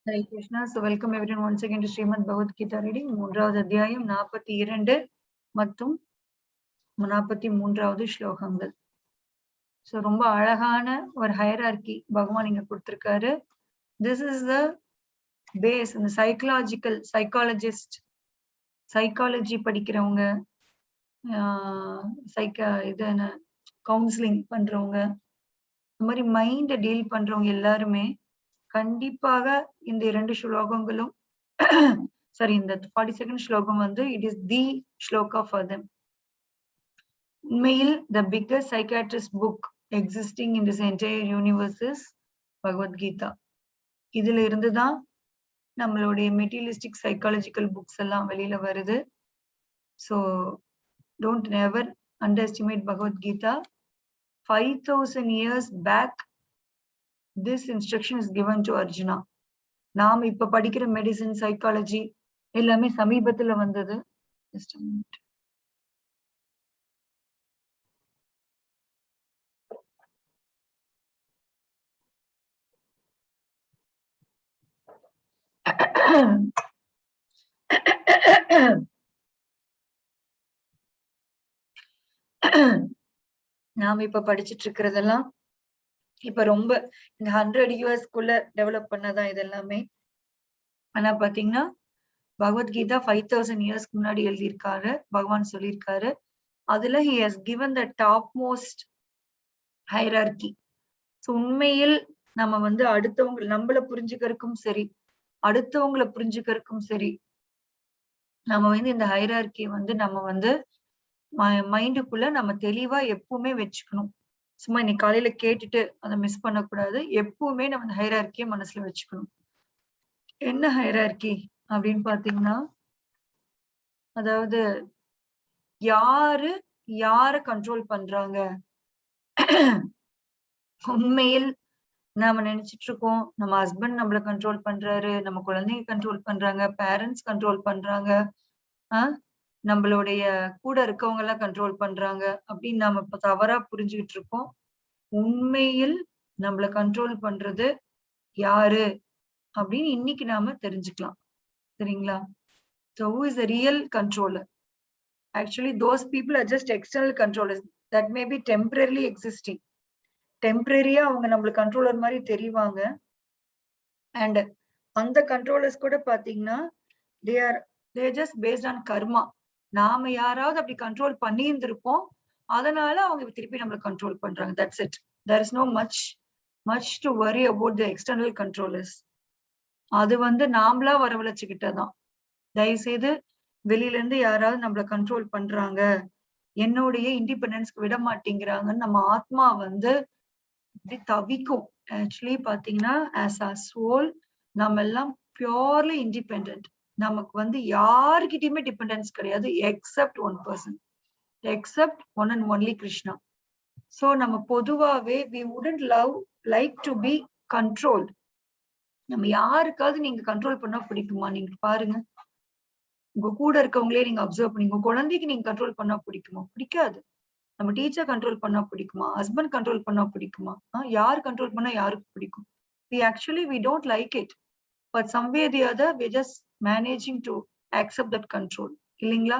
Hare Krishna. So welcome everyone once again to Srimad Bhagavad Gita reading. மூன்றாவது அத்தியாயம் 42 மற்றும் 43வது ஸ்லோகங்கள். So ரொம்ப அழகான ஒரு ஹையரார்கி பகவான் இங்க கொடுத்திருக்காரு. This is the base, இந்த சைக்காலஜி படிக்கிறவங்க, கவுன்சிலிங் பண்றவங்க, இந்த மாதிரி மைண்ட டீல் பண்றவங்க எல்லாருமே கண்டிப்பாக இந்த இரண்டு ஸ்லோகங்களும் சாரி இந்த 42nd ஸ்லோகம் வந்து it is the shloka for them. உண்மையில் the biggest psychiatrist book existing in this entire universe is Bhagavad Gita. இதுல இருந்துதான் நம்மளுடைய மெட்டீரியலிஸ்டிக் சைக்காலஜிக்கல் புக்ஸ் எல்லாம் வெளியில வருது. So don't never underestimate Bhagavad Gita. 5000 years back this instruction is given to Arjuna. நாம் இப்ப படிக்கிற மெடிசின், சைக்காலஜி எல்லாமே சமீபத்துல வந்தது. Just a minute. நாம் இப்ப படிச்சுட்டு இருக்கிறதெல்லாம் இப்ப ரொம்ப இந்த 100 yearsக்குள்ள டெவலப் பண்ணதான் இதெல்லாமே. ஆனா பாத்தீங்கன்னா பகவத்கீதா 5000 yearsக்கு முன்னாடி எழுதியிருக்காரு, பகவான் சொல்லியிருக்காரு. அதுல he has given the topmost hierarchy. So உண்மையில் நம்ம வந்து நம்மள புரிஞ்சுக்கிறதுக்கும் சரி, அடுத்தவங்களை புரிஞ்சுக்கிறதுக்கும் சரி, நம்ம வந்து இந்த ஹைரார்கி வந்து நம்ம வந்து மைண்டுக்குள்ள நம்ம தெளிவா எப்பவுமே வச்சுக்கணும். சும்மா இன்னைக்கு காலையில கேட்டுட்டு அதை மிஸ் பண்ணக்கூடாது. எப்பவுமே நம்ம இந்த ஹைரார்கியை மனசுல வச்சுக்கணும். என்ன ஹைரார்கி அப்படின்னு பாத்தீங்கன்னா, அதாவது யார கண்ட்ரோல் பண்றாங்க. உண்மையில் நாம நினைச்சிட்டு இருக்கோம் நம்ம ஹஸ்பண்ட் நம்மள கண்ட்ரோல் பண்றாரு, நம்ம குழந்தைங்க கண்ட்ரோல் பண்றாங்க, பேரண்ட்ஸ் கண்ட்ரோல் பண்றாங்க, நம்மளுடைய கூட இருக்கவங்க எல்லாம் கண்ட்ரோல் பண்றாங்க அப்படின்னு நாம இப்ப தவறா புரிஞ்சுக்கிட்டு இருக்கோம். உண்மையில் நம்மள கண்ட்ரோல் பண்றது யாரு அப்படின்னு இன்னைக்கு நாம தெரிஞ்சுக்கலாம். சரிங்களா? So who is the real controller? Actually those people are just external controllers that may be temporarily existing. டெம்பரரியா அவங்க நம்மளுக்கு கண்ட்ரோலர் மாதிரி தெரிவாங்க. அண்ட் அந்த கண்ட்ரோலர்ஸ் கூட பாத்தீங்கன்னா they just based on karma. நாம யாராவது அப்படி கண்ட்ரோல் பண்ணி இருந்திருப்போம், அதனால அவங்க திருப்பி நம்மளை கண்ட்ரோல் பண்றாங்க. That's it. There is no much to worry about the external controllers. அது வந்து நாமளா வரவழைச்சுக்கிட்டதான். தயவுசெய்து வெளியில இருந்து யாராவது நம்மள கண்ட்ரோல் பண்றாங்க, என்னுடைய இண்டிபெண்டன்ஸ்க்கு விட மாட்டேங்கிறாங்கன்னு நம்ம ஆத்மா வந்து தவிக்கும். ஆக்சுவலி பாத்தீங்கன்னா ஆஸ் அ சோல் நம்ம எல்லாம் பியூர்லி இண்டிபெண்டன்ட். நமக்கு வந்து யாருக்கிட்டயுமே டிபெண்டன்ஸ் கிடையாது accept one person, accept one and only Krishna. So நம்ம பொதுவாவே we wouldn't like to be controlled. நம்ம யாருக்காவது நீங்க கண்ட்ரோல் பண்ணா பிடிக்குமா? நீங்க பாருங்க, உங்க கூட இருக்கவங்களே நீங்க அப்சர்வ் பண்ணி, உங்க குழந்தைக்கு நீங்க கண்ட்ரோல் பண்ணா பிடிக்குமா? பிடிக்காது. நம்ம டீச்சர் கண்ட்ரோல் பண்ணா பிடிக்குமா? ஹஸ்பண்ட் கண்ட்ரோல் பண்ணா பிடிக்குமா? யார் கண்ட்ரோல் பண்ணா யாருக்கு பிடிக்கும்? we don't like it, but some way or the other we're just managing to accept that control. இல்லைங்களா?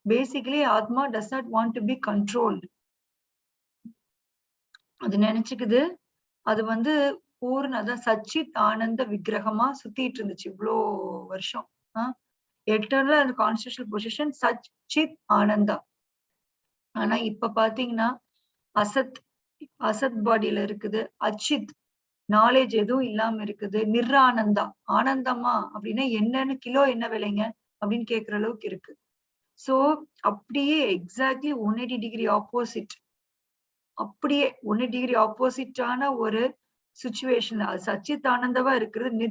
பேசிக்கலி ஆத்மா does not want to be controlled. அது நினைச்சுக்குது அது வந்து பூர்ணதான் சச்சித் ஆனந்த விக்கிரகமா சுத்திட்டு இருந்துச்சு இவ்வளோ வருஷம். எட்டர்னல் அந்த கான்ஸ்டிடியூஷனல் பொசிஷன் சச்சித் ஆனந்தா. ஆனா இப்ப பாத்தீங்கன்னா அசத் பாடியில இருக்குது, அச்சித் நாலேஜ் எதுவும் இல்லாம இருக்குது, நிர்ஆனந்தா. ஆனந்தமா அப்படின்னா என்னன்னு, கிலோ என்ன விலைங்க அப்படின்னு கேக்குற அளவுக்கு இருக்கு. சோ அப்படியே எக்ஸாக்ட்லி 180 டிகிரி ஆப்போசிட், அப்படியே 180 டிகிரி ஆப்போசிட்டான ஒரு சுச்சுவேஷன். சச்சித் ஆனந்தவா இருக்கிறது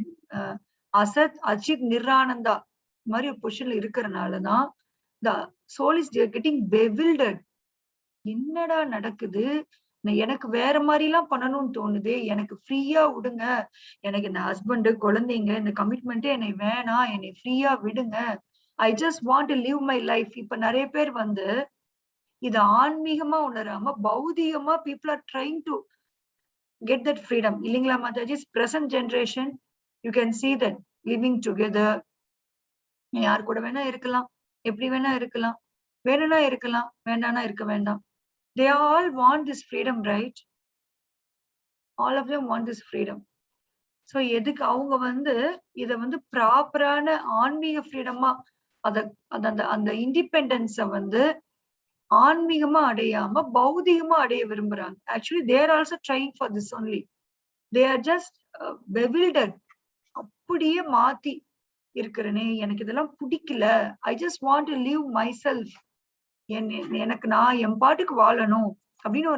அச்சித் நிர்ஆனந்தா மாதிரி ஒரு பொசிஷன்ல இருக்கிறதுனாலதான் the soul is getting bewildered. என்னடா நடக்குது, எனக்கு வேற மாதிரி எல்லாம் பண்ணணும்னு தோணுது, எனக்கு ஃப்ரீயா விடுங்க, எனக்கு இந்த ஹஸ்பண்ட் குழந்தைங்க இந்த கமிட்மெண்ட்டே என்னை வேணாம், என்னை ஃப்ரீயா விடுங்க, I just want to live my life. இப்ப நிறைய பேர் வந்து இது ஆன்மீகமா உணராம பௌதிகமா people are trying to get that freedom. இல்லைங்களா Mataji? present generation you can see that living together, யார் கூட வேணா இருக்கலாம், எப்படி வேணா இருக்கலாம், வேணும்னா இருக்கலாம், வேண்டாம்னா இருக்க வேண்டாம். They all want this freedom, right? All of them want this freedom. So எதுக்கு அவங்க வந்து இத வந்து ப்ராப்பரான ஆன்மீக ஃப்ரீடமா அத அந்த இண்டிபெண்டன்ஸ வந்து ஆன்மீகமா அடையாம பௌதிகமா அடைய விரும்புறாங்க. Actually they are also trying for this only. They are just bewildered. அப்படியே மாத்தி இருக்கிறனே, எனக்கு இதெல்லாம் பிடிக்கல, I just want to live my self, எனக்கு நான் என் பாட்டுக்கு வாழணும் அப்படின்னு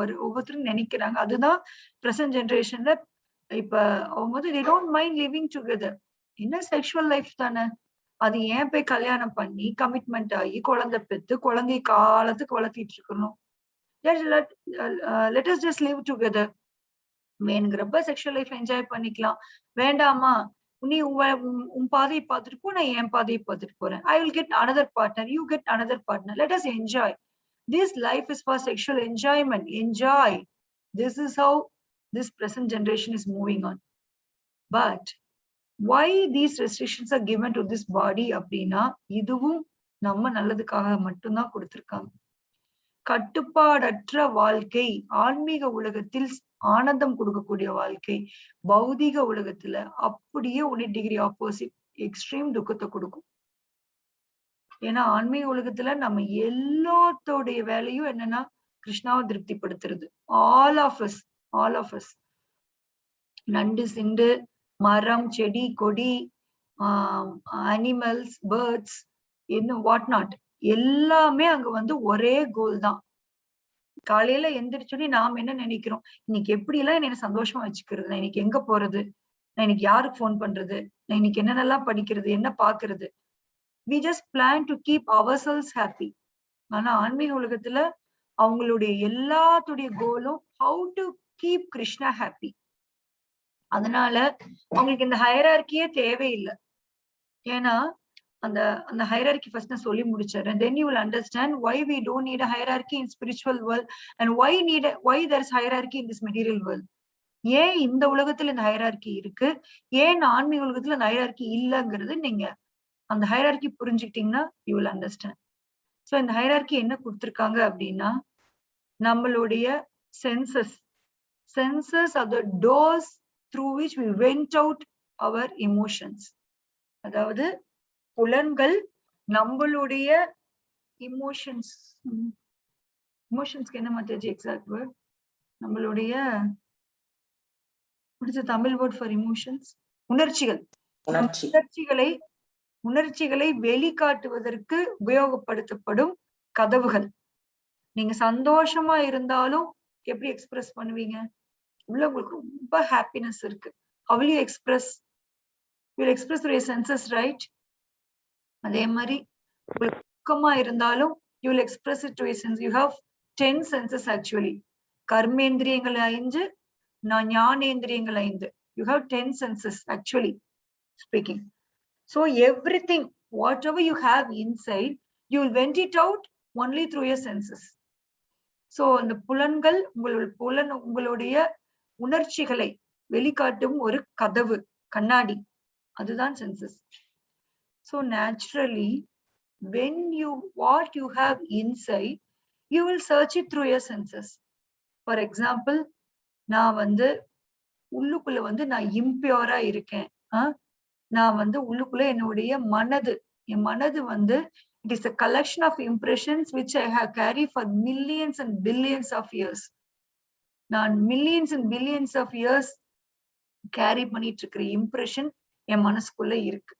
ஒரு ஒவ்வொருத்தரும் நினைக்கிறாங்க. அதுதான் பிரசன்ட் ஜெனரேஷன்ல இப்ப அவங்க வந்து they don't mind living together. என்ன செக்ஷுவல் லைஃப் தானே, அது ஏன் போய் கல்யாணம் பண்ணி கமிட்மெண்ட் ஆகி குழந்தை பெத்து குழந்தைய காலத்துக்கு வளர்த்திட்டு இருக்கணும். let us just live together. வேணுங்கிறப்ப செக்ஷுவல் லைஃப் என்ஜாய் பண்ணிக்கலாம், வேண்டாமா நீ உன் பாதையை பார்த்துட்டு போ, நான் என் பாதையை பார்த்துட்டு போறேன். I will get another partner, you get another partner, let us enjoy. This life is for sexual enjoyment. Enjoy. This is how this present generation is moving on. But why these restrictions are given to this body அப்படின்னா இதுவும் நம்ம நல்லதுக்காக மட்டும்தான் கொடுத்திருக்காங்க. கட்டுப்பாடற்ற வாழ்க்கை ஆன்மீக உலகத்தில் ஆனந்தம் கொடுக்கக்கூடிய வாழ்க்கை, பௌதிக உலகத்துல அப்படியே 1 டிகிரி ஆப்போசிட் எக்ஸ்ட்ரீம் துக்கத்தை கொடுக்கும். ஏன்னா ஆன்மீக உலகத்துல நம்ம எல்லாத்தோடைய வேலையும் என்னன்னா கிருஷ்ணாவை திருப்திப்படுத்துறது. ஆல் ஆஃப் அஸ் நண்டு சிண்டு மரம் செடி கொடி அனிமல்ஸ் பேர்ட்ஸ் இன்னும் வாட் நாட் எல்லாமே அங்க வந்து ஒரே கோல் தான். காலையில எந்திரிச்சோடனே நாம் என்ன நினைக்கிறோம், இன்னைக்கு எப்படி எல்லாம் என்ன சந்தோஷமா வச்சுக்கிறது, நான் இன்னைக்கு எங்க போறது, நான் இன்னைக்கு யாருக்கு போன் பண்றது, நான் இன்னைக்கு என்னென்னலாம் படிக்கிறது, என்ன பாக்குறது. we just plan to keep ourselves happy. ஆனா ஆன்மீக உலகத்துல அவங்களுடைய எல்லாத்துடைய கோலும் how to keep Krishna happy. அதனால அவங்களுக்கு இந்த ஹையரார்கியே தேவையில்லை. ஏன்னா அந்த hierarchy first நான் சொல்லி முடிச்சிடுறேன். Then you will understand why we don't need a hierarchy in spiritual world and why there is hierarchy in this material world. ஏன் இந்த உலகத்துல இந்த hierarchy இருக்கு, ஏன் ஆன்மீக உலகத்துல இந்த hierarchy இல்லைங்கிறது நீங்க அந்த hierarchy புரிஞ்சுக்கிட்டீங்கன்னா you will understand. So இந்த hierarchy என்ன கொடுத்திருக்காங்க அப்படின்னா நம்மளுடைய senses are the doors through which we went out our emotions. அதாவது புலன்கள் நம்மளுடைய இமோஷன்ஸ்க்கு என்ன மாத்தாச்சு எக்ஸாக்ட் வேர்ட், நம்மளுடைய தமிழ் வேர்ட் ஃபார் இமோஷன்ஸ் உணர்ச்சிகளை வெளிக்காட்டுவதற்கு உபயோகப்படுத்தப்படும் கதவுகள். நீங்க சந்தோஷமா இருந்தாலும் எப்படி எக்ஸ்பிரஸ் பண்ணுவீங்க, உள்ள உங்களுக்கு ரொம்ப ஹாப்பினஸ் இருக்கு, how will you express? You will express through your senses, right? அதே மாதிரி துக்கமா இருந்தாலும் you will express it to your sense. You have 10 senses actually. கர்மேந்திரியங்கள் 5, ஞானேந்திரியங்கள் 5. You have 10 senses actually speaking. So everything, whatever you have inside, you will vent it out only through your senses. So அந்த புலன்கள் உங்களுடைய உணர்ச்சிகளை வெளிக்காட்டும் ஒரு கதவு, கண்ணாடி, அதுதான் census. So naturally, when what you have inside, you will search it through your senses. For example, நான் வந்து உள்ளுக்குள்ள வந்து நான் இம்பியூரா இருக்கேன், நான் வந்து உள்ளுக்குள்ள என்னுடைய என் மனது வந்து it is a collection of impressions which I have carried for millions and billions of years. நான் millions and billions of years carry பண்ணிட்டு இருக்கிற இம்ப்ரெஷன் என் மனசுக்குள்ள இருக்கு.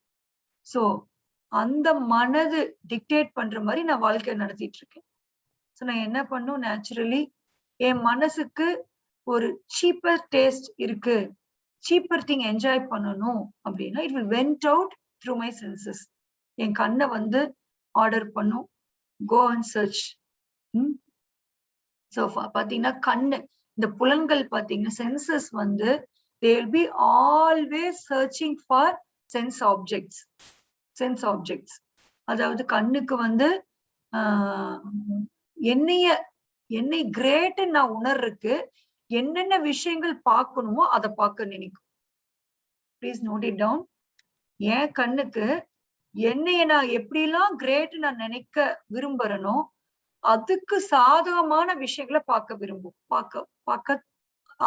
சோ அந்த மனது டிக்டேட் பண்ற மாதிரி நான் வாழ்க்கை நடத்திட்டு இருக்கேன். சோ நான் என்ன பண்ணும், நேச்சுரலி என் மனசுக்கு ஒரு சீப்பர் டேஸ்ட் இருக்கு, சீப்பர் திங் என்ஜாய் பண்ணணும் அப்படின்னா it will went out through my senses. என் கண்ணை வந்து ஆர்டர் பண்ணும், கோ அண்ட் சர்ச். சோ பாத்தீங்கன்னா கண்ணு, இந்த புலன்கள் பாத்தீங்கன்னா சென்சஸ் வந்து they will be always searching for sense objects. அதாவது கண்ணுக்கு வந்து என்னை கிரேட் நான் உணர்றதுக்கு என்னென்ன விஷயங்கள் பார்க்கணுமோ அதை பார்க்க நினைக்கும். Please note it down. என் கண்ணுக்கு என்னைய நான் எப்படிலாம் கிரேட் நான் நினைக்க விரும்புறனோ அதுக்கு சாதகமான விஷயங்களை பார்க்க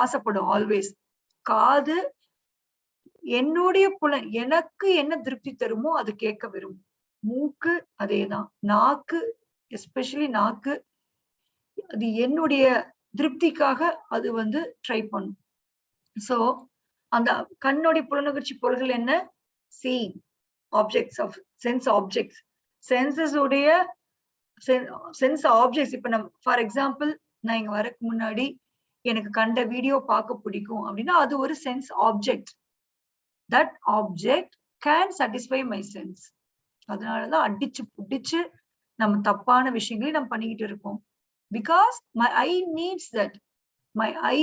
ஆசைப்படும் ஆல்வேஸ். காது என்னுடைய புலன் எனக்கு என்ன திருப்தி தருமோ அது கேட்க விரும்பும். மூக்கு அதேதான். நாக்கு, எஸ்பெஷலி நாக்கு, அது என்னுடைய திருப்திக்காக அது வந்து ட்ரை பண்ணும். சோ அந்த கண்ணுடைய புலனுணர்ச்சி பொருள்கள் என்ன? Seeing objects of sense objects. Senses உடைய சென்ஸ் ஆப்ஜெக்ட்ஸ். இப்ப நம்ம ஃபார் எக்ஸாம்பிள், நான் இங்க வரக்கு முன்னாடி எனக்கு கண்ட வீடியோ பார்க்க பிடிக்கும் அப்படின்னா அது ஒரு sense object. That object can satisfy my sense. அதனாலதான் அடிச்சு புடிச்சு நம்ம தப்பான விஷயங்களையும் நம்ம பண்ணிக்கிட்டு இருக்கோம். Because my I needs that. My I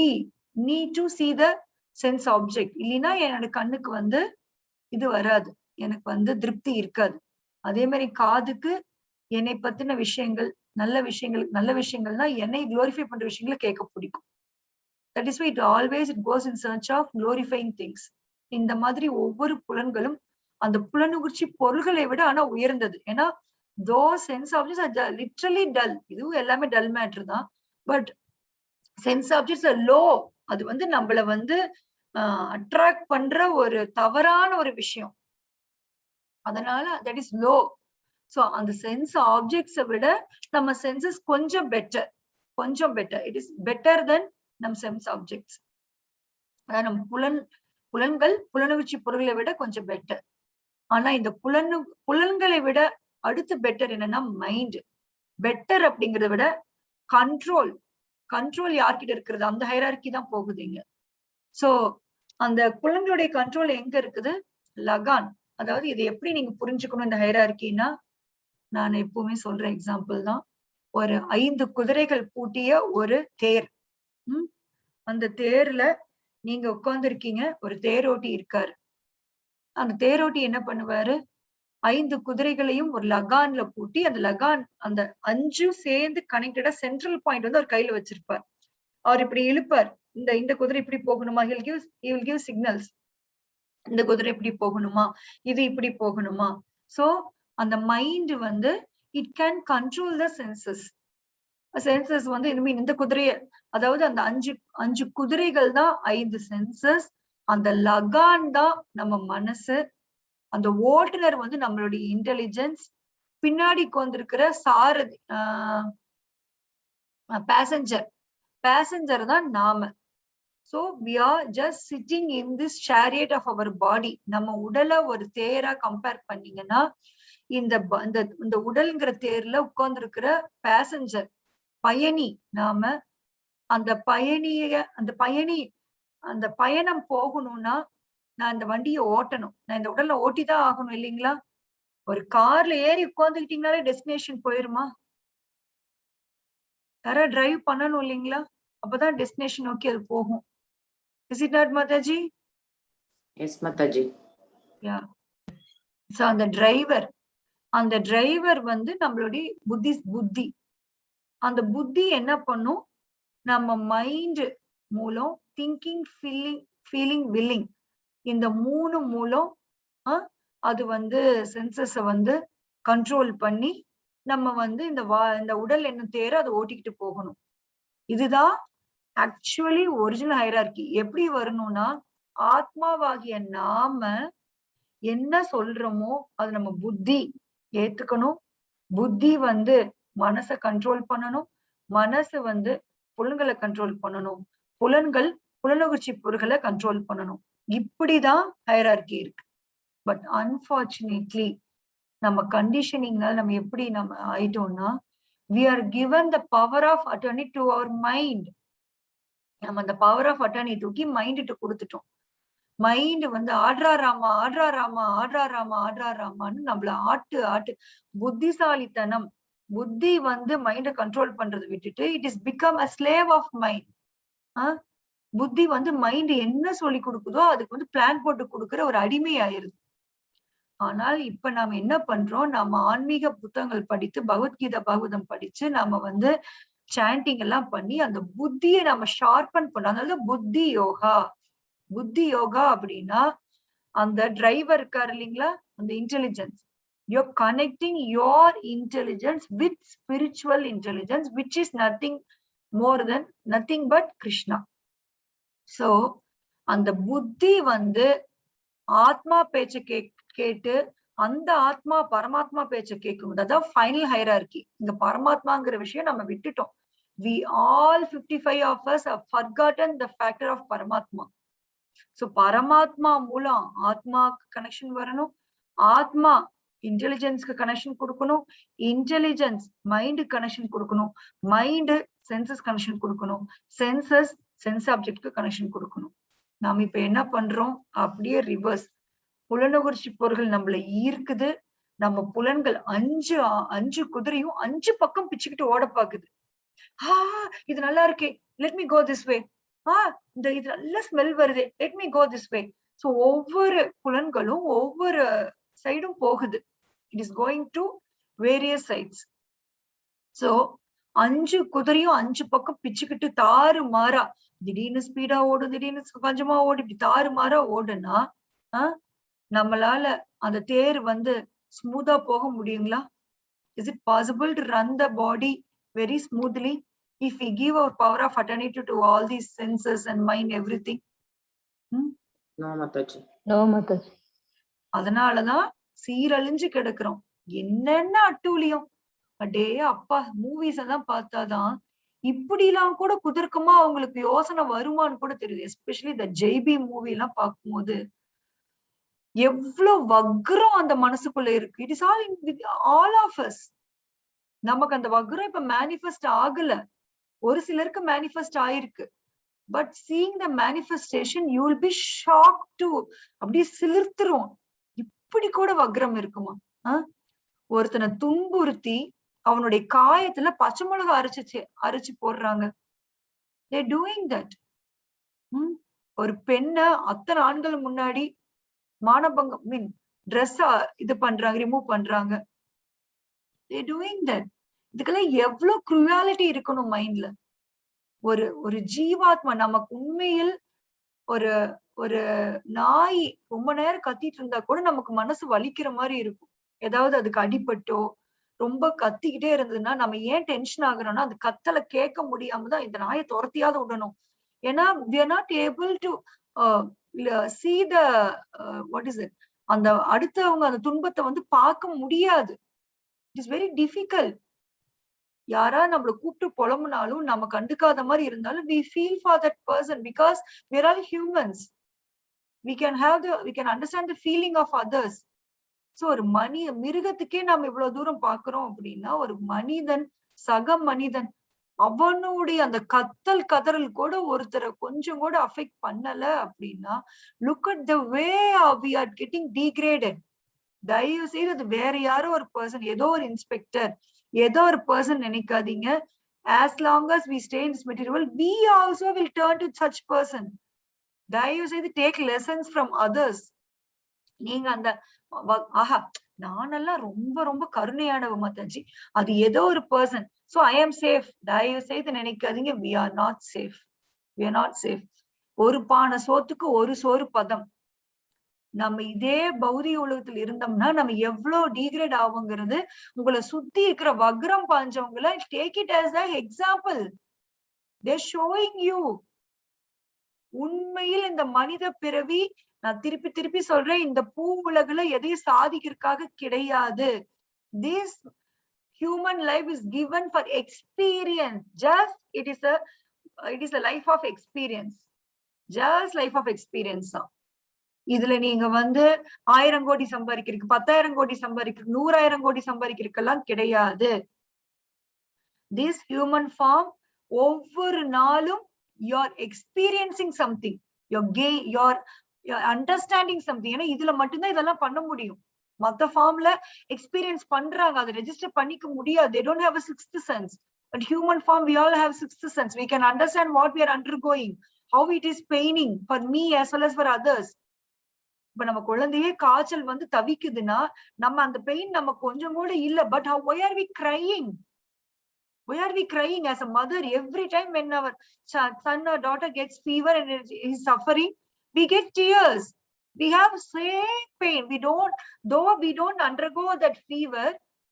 need to see the sense object. இல்லைன்னா என்னோட கண்ணுக்கு வந்து இது வராது, எனக்கு வந்து திருப்தி இருக்காது. அதே மாதிரி காதுக்கு என்னை பத்தின விஷயங்கள், நல்ல விஷயங்கள்னா என்னை குளோரிஃபை பண்ற விஷயங்களை கேட்க பிடிக்கும். That is why it always it goes in search of glorifying things. இந்த மாதிரி ஒவ்வொரு புலன்களும் அந்த புலனுணர்ச்சி பொருள்களை விட ஆனா உயர்ந்தது. ஏன்னா those sense objects are literally dull. இதுவும் எல்லாமே டல் மேட்டர் தான். But sense objects R low. அது வந்து நம்மள வந்து அட்ராக்ட் பண்ற ஒரு தவறான ஒரு விஷயம். அதனால தட் இஸ் லோ. சோ அந்த சென்ஸ் ஆப்ஜெக்ட்ஸை விட நம்ம சென்சஸ் கொஞ்சம் பெட்டர். இட் இஸ் பெட்டர் தென் நம் சென்ஸ் ஆப்ஜெக்ட்ஸ். அதாவது நம்ம புலன்கள் புலனுணர்ச்சி பொருள்களை விட கொஞ்சம் பெட்டர். ஆனா இந்த புலன்களை விட அடுத்து பெட்டர் என்னன்னா மைண்ட். பெட்டர் அப்படிங்கறத விட கண்ட்ரோல் யார்கிட்ட இருக்கிறது, அந்த ஹைரார்கி தான் போகுதுங்க. சோ அந்த புலன்களுடைய கண்ட்ரோல் எங்க இருக்குது? லகான். அதாவது இதை எப்படி நீங்க புரிஞ்சுக்கணும் இந்த ஹைரார்கின்னா, நான் எப்பவுமே சொல்ற எக்ஸாம்பிள் தான். ஒரு 5 குதிரைகள் பூட்டிய ஒரு தேர். அந்த தேர்ல நீங்க உட்கார்ந்து இருக்கீங்க, ஒரு தேரோட்டி இருக்காரு. அந்த தேரோட்டி என்ன பண்ணுவாரு? 5 குதிரைகளையும் ஒரு லகான்ல பூட்டி, அந்த லகான் அந்த 5 சேர்ந்து கனெக்டடா சென்ட்ரல் பாயிண்ட் வந்து அவர் கையில வச்சிருப்பார். அவர் இப்படி இழுப்பார். இந்த குதிரை இப்படி போகணுமா, he will give signals. இந்த குதிரை இப்படி போகணுமா, இது இப்படி போகணுமா. சோ அந்த மைண்ட் வந்து it can control the senses. Senses வந்து இந்த குதிரைய, அதாவது அந்த 5 குதிரைகள் தான் 5 சென்சஸ். அந்த லகான் தான் நம்ம மனசு. அந்த ஓட்டுநர் வந்து நம்மளுடைய இன்டெலிஜென்ஸ். பின்னாடி உட்கார்ந்திருக்கிற சாரதி பேசஞ்சர் தான் நாம. So we are just sitting in this chariot of our body. நம்ம உடலை ஒரு தேரா கம்பேர் பண்ணீங்கன்னா, இந்த உடல்ங்கிற தேர்ல உட்கார்ந்து இருக்கிற பேசஞ்சர், பயணி நாம. அந்த பயணம் போகணும்னா நான் இந்த வண்டியை ஓட்டணும், நான் இந்த உடல்ல ஓட்டிதான் ஆகணும் இல்லைங்களா? ஒரு கார்ல ஏறி உட்கார்ந்துக்கிட்டீங்கனாலே டெஸ்டினேஷன் போயிருமா? யாரா டிரைவ் பண்ணணும் இல்லைங்களா? அப்பதான் டெஸ்டினேஷன் நோக்கி அது போகும். Is it not, Mataji? Yes, Mataji. Yeah. So அந்த டிரைவர் வந்து நம்மளுடைய புத்தி. அந்த புத்தி என்ன பண்ணும்? நம்ம மைண்ட் மூலம் திங்கிங், ஃபீலிங், வில்லிங், இந்த 3 மூலம் அது வந்து சென்சஸ வந்து கண்ட்ரோல் பண்ணி நம்ம வந்து இந்த உடல் என்ன தேர அதை ஓட்டிக்கிட்டு போகணும். இதுதான் ஆக்சுவலி ஒரிஜினல் ஹைரார்கி. எப்படி வரணும்னா, ஆத்மாவாகிய நாம என்ன சொல்றோமோ அது நம்ம புத்தி ஏத்துக்கணும். புத்தி வந்து மனசை கண்ட்ரோல் பண்ணணும். மனசு வந்து புலன்களை கண்ட்ரோல் பண்ணணும். புலன்கள் புலனுணர்ச்சி பொருள்களை கண்ட்ரோல் பண்ணணும். இப்படிதான் ஹைரார்கி இருக்கு. பட் அன்பார்ச்சுனேட்லி நம்ம கண்டிஷனிங்னால நம்ம எப்படி நம்ம ஆயிட்டோம்னா, we are given the power of attorney to our mind. நம்ம அந்த பவர் ஆஃப் அட்டர்னி தூக்கி மைண்ட்டு கொடுத்துட்டோம். மைண்ட் வந்து ஆட்ரா ராமான்னு நம்மள ஆட்டு. புத்திசாலித்தனம், புத்தி வந்து மைண்ட கண்ட்ரோல் பண்றதை விட்டுட்டு it is become a slave of mind. புத்தி வந்து மைண்ட் என்ன சொல்லி கொடுக்குதோ அதுக்கு வந்து பிளான் போட்டு கொடுக்குற ஒரு அடிமை ஆயிருது. ஆனால் இப்ப நாம என்ன பண்றோம்? நம்ம ஆன்மீக புத்தகங்கள் படித்து, பகவத்கீதா பாகவதம் படிச்சு நாம வந்து சாண்டிங் எல்லாம் பண்ணி அந்த புத்தியை நம்ம ஷார்பன் பண்ணோம். அதனால புத்தி யோகா அப்படின்னா அந்த டிரைவர் இருக்காரு இல்லைங்களா, அந்த intelligence, you're connecting your intelligence with spiritual intelligence, which is nothing but Krishna. So அந்த புத்தி வந்து ஆத்மா பேச்ச கேட்டு அந்த ஆத்மா பரமாத்மா பேச்ச கேட்கும். அதான் ஃபைனல் ஹைரார்கி. இங்க பரமாத்மாங்கிற விஷயம் நம்ம விட்டுட்டோம். We all 55 of us have forgotten the factor of Paramatma. So பரமாத்மா மூலம் ஆத்மா கனெக்ஷன் வரணும், ஆத்மா இன்டெலிஜென்ஸ்க்கு கனெக்ஷன் கொடுக்கணும், இன்டெலிஜென்ஸ் மைண்ட் கனெக்ஷன் கொடுக்கணும், மைண்ட் சென்சஸ் கனெக்ஷன் கொடுக்கணும், சென்சஸ் சென்ஸ் ஆப்ஜெக்ட்க்கு கனெக்ஷன் கொடுக்கணும். நாம இப்ப என்ன பண்றோம், அப்படியே ரிவர்ஸ். புலனுணர்ச்சி பொருள்கள் நம்மள ஈர்க்குது, நம்ம புலன்கள் அஞ்சு குதிரையும் 5 பக்கம் பிச்சுக்கிட்டு ஓட பாக்குது. இது நல்லா இருக்கே, let me go this way. இது நல்ல ஸ்மெல் வருது, let me go this way. So ஒவ்வொரு புலன்களும் ஒவ்வொரு சைடும் போகுது. It is going to various sides. So 5 குதிரையும் 5 பக்கம் பிச்சுக்கிட்டு தாறு மாறா, திடீர்னு ஸ்பீடா ஓடும், திடீர்னு கொஞ்சமா ஓடி, இப்படி தாறு மாறா ஓடுனா நம்மளால அந்த தேர் வந்து ஸ்மூத்தா போக முடியுங்களா? Is it possible to run the body very smoothly if we give our power of attention to all these senses and mind, everything? No, Mataji. No, Mataji. அதனாலதான் சீரழிஞ்சு கிடக்குறோம். என்னென்ன அட்டூழியம்! அடே அப்பா, மூவிஸ் எல்லாம் பார்த்தாதான் இப்படி எல்லாம் கூட குதர்க்கமா அவங்களுக்கு யோசனை வருமானு கூட தெரியுது. எஸ்பெஷலி இந்த ஜெய்பி மூவி எல்லாம் பார்க்கும்போது எவ்வளவு வக்ரம் அந்த மனசுக்குள்ள இருக்கு. It is all of us. நமக்கு அந்த வக்ரம் இப்ப மேனிஃபெஸ்ட் ஆகல, ஒரு சிலருக்கு மேனிஃபெஸ்ட் ஆயிருக்கு. But seeing the manifestation you will be shocked to, அப்படியே சிலிர்த்துரும். இப்படி கூட வக்ரம் இருக்குமா? ஒருத்தனை துன்புறுத்தி அவனுடைய காயத்துல பச்சை மிளகா அரைச்சு போடுறாங்க. They're doing that. ஒரு பெண்ணை அத்தனை ஆண்கள் முன்னாடி மானபங்கம், மீன் ட்ரெஸ் இது பண்றாங்க, ரிமூவ் பண்றாங்க. They're doing that. இதுக்கெல்லாம் எவ்வளவு க்ரூயாலிட்டி இருக்கணும் மைண்ட்ல. ஒரு ஜீவாத்மா நமக்கு உண்மையில் ஒரு நாய் ரொம்ப நேரம் கத்திட்டு இருந்தா கூட நமக்கு மனசு வலிக்கிற மாதிரி இருக்கும். ஏதாவது அதுக்கு அடிபட்டோ ரொம்ப கத்திக்கிட்டே இருந்ததுன்னா நம்ம ஏன் டென்ஷன் ஆகுறோம்னா, அந்த கத்தலை கேட்க முடியாம தான் இந்த நாயை துரத்தியாவது விடணும். ஏன்னா we are not able to see the what is it, அந்த அடுத்தவங்க அந்த துன்பத்தை வந்து பார்க்க முடியாது. It is very difficult. யாரா நம்மள கூப்பிட்டு புலம்புனாலும் நம்ம கண்டுக்காத மாதிரி இருந்தாலும் we feel for that person because we are all humans. We can understand the feeling of others. So ஒரு மிருகத்துக்கே நம்ம இவ்வளவு தூரம் பாக்குறோம் அப்படின்னா, ஒரு மனிதன், சக மனிதன், அவனுடைய அந்த கதறல் கூட ஒருத்தரை கொஞ்சம் கூட அஃபெக்ட் பண்ணல அப்படின்னா, look at the way we are getting degraded. தயவு செய்து அது வேற யாரோ ஒரு பர்சன், ஏதோ ஒரு இன்ஸ்பெக்டர், ஏதோ ஒரு பர்சன் நினைக்காதீங்க. as long as we stay in this material world, we also will turn to such person. தயவு செய்து take lessons from others. நீங்க அந்த நானெல்லாம் ரொம்ப ரொம்ப கருணையானவ மாதாஜி, அது ஏதோ ஒரு பர்சன், சோ ஐ ஆம் சேஃப். தயவு செய்து நினைக்காதீங்க, we are not safe. We are not safe. ஒரு பானை சோத்துக்கு ஒரு சோறு பதம். நம்ம இதே பௌதிக உலகத்துல இருந்தோம்னா நம்ம எவ்வளவு டீக்ரேட் ஆகுங்கிறது உங்களை சுத்தி இருக்கிற வக்ரம் பாஞ்சவங்கள take it as an example. They're showing you. உண்மையில் இந்த மனித பிறவி, நான் திருப்பி சொல்றேன், இந்த பூ உலகுல எதையும் சாதிக்கிறதுக்காக கிடையாது. This human life is given for experience. Just it is a life of experience. Just life of experience. இதுல நீங்க வந்து 1000 கோடி சம்பாதிக்கிறதுக்கு, 10,000 கோடி சம்பாதிக்கிறதுக்கு, 100,000 கோடி சம்பாதிக்கிறதுக்கெல்லாம் கிடையாது. This human form, ஒவ்வொரு நாளும் you're experiencing something, you're understanding something. ஏன்னா இதுல மட்டும்தான் இதெல்லாம் பண்ண முடியும். மத்த ஃபார்ம்ல எக்ஸ்பீரியன்ஸ் பண்றாங்க, அதை ரெஜிஸ்டர் பண்ணிக்க முடியாது. They don't have a sixth sense. But human form, we all have sixth sense. We can understand what we are undergoing, how it is paining for me as well as for others. இப்ப நம்ம குழந்தையே காய்ச்சல் வந்து தவிக்குதுன்னா நம்ம அந்த pain நம்ம கொஞ்சம் கூட இல்ல. But why are we crying? Why are we crying as a mother every time when our son or daughter gets fever and is suffering? We get tears. We have same pain. Though we don't undergo that fever,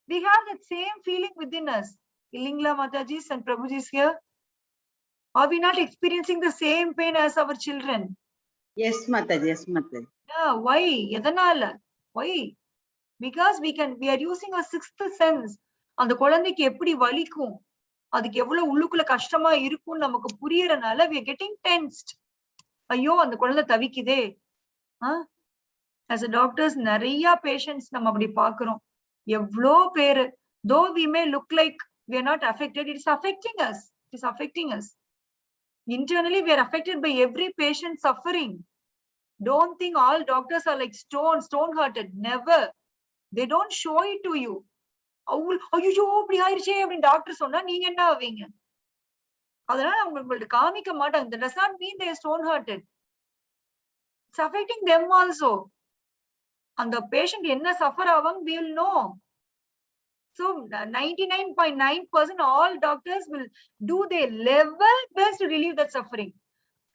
we have that same feeling within us. Illingla Matajis and Prabhujis here? Are we not experiencing the same pain as our children? Yes, Mataji. Yes, Mataji. Yeah, why? Edanala? Why? Because we are using a sixth sense. அந்த குழந்தைக்கு எப்படி வலிக்கும், அதுக்கு எவ்வளவு உள்ளுக்குள்ள கஷ்டமா இருக்கும்னு நமக்கு புரியறனால we are getting tensed. ஐயோ அந்த குழந்தை தவிக்குதே. As a doctors நிறைய patients நம்ம அப்படி பாக்குறோம். எவ்வளோ பேரு, though we may look like we are not affected, it is affecting us. It is affecting us. Internally, we are affected by every patient suffering. Don't think all doctors are like stone-hearted. Never. They don't show it to you. ஐயோ இப்படி ஆயிடுச்சே அப்படின்னு doctor சொன்னா நீங்க என்ன ஆவீங்க? அதனால அவங்கள்ட்ட காமிக்க மாட்டாங்க. That does not mean they are stone-hearted. It's affecting them also. அந்த patient என்ன suffer ஆவாங்க we will know. So 99.9% all doctors will do their level best to relieve that suffering.